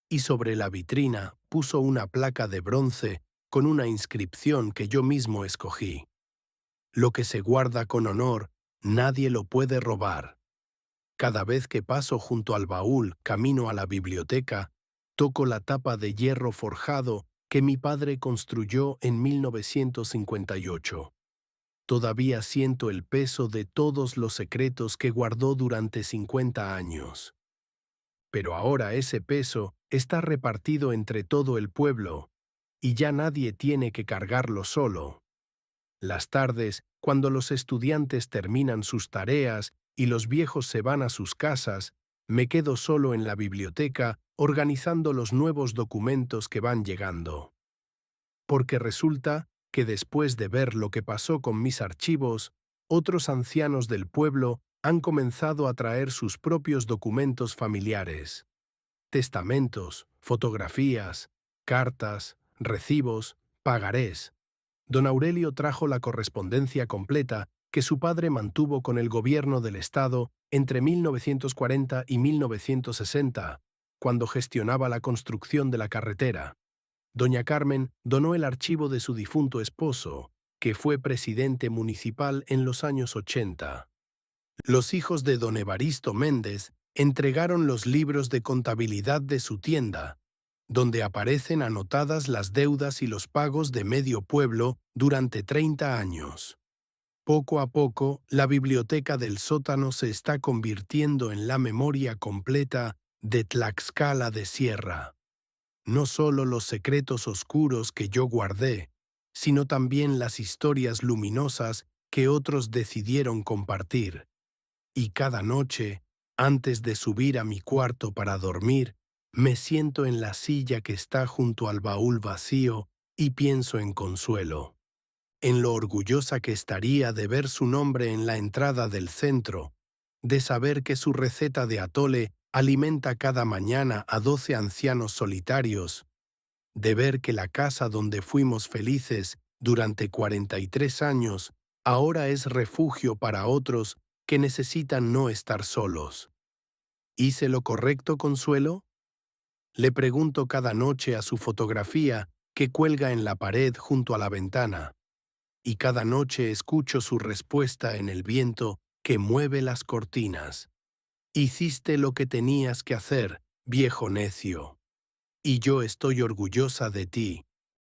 y sobre la vitrina puso una placa de bronce con una inscripción que yo mismo escogí. Lo que se guarda con honor, nadie lo puede robar. Cada vez que paso junto al baúl camino a la biblioteca, toco la tapa de hierro forjado que mi padre construyó en 1958. Todavía siento el peso de todos los secretos que guardó durante 50 años. Pero ahora ese peso está repartido entre todo el pueblo, y ya nadie tiene que cargarlo solo. Las tardes, cuando los estudiantes terminan sus tareas y los viejos se van a sus casas, me quedo solo en la biblioteca organizando los nuevos documentos que van llegando. Porque resulta que después de ver lo que pasó con mis archivos, otros ancianos del pueblo han comenzado a traer sus propios documentos familiares. Testamentos, fotografías, cartas, recibos, pagarés. Don Aurelio trajo la correspondencia completa que su padre mantuvo con el gobierno del Estado entre 1940 y 1960, cuando gestionaba la construcción de la carretera. Doña Carmen donó el archivo de su difunto esposo, que fue presidente municipal en los años 80. Los hijos de don Evaristo Méndez entregaron los libros de contabilidad de su tienda, donde aparecen anotadas las deudas y los pagos de medio pueblo durante 30 años. Poco a poco, la biblioteca del sótano se está convirtiendo en la memoria completa de Tlaxcala de Sierra. No solo los secretos oscuros que yo guardé, sino también las historias luminosas que otros decidieron compartir. Y cada noche, antes de subir a mi cuarto para dormir, me siento en la silla que está junto al baúl vacío y pienso en Consuelo, en lo orgullosa que estaría de ver su nombre en la entrada del centro, de saber que su receta de atole alimenta cada mañana a 12 ancianos solitarios, de ver que la casa donde fuimos felices durante 43 años ahora es refugio para otros que necesitan no estar solos. ¿Hice lo correcto, Consuelo? Le pregunto cada noche a su fotografía que cuelga en la pared junto a la ventana, y cada noche escucho su respuesta en el viento que mueve las cortinas. Hiciste lo que tenías que hacer, viejo necio. Y yo estoy orgullosa de ti,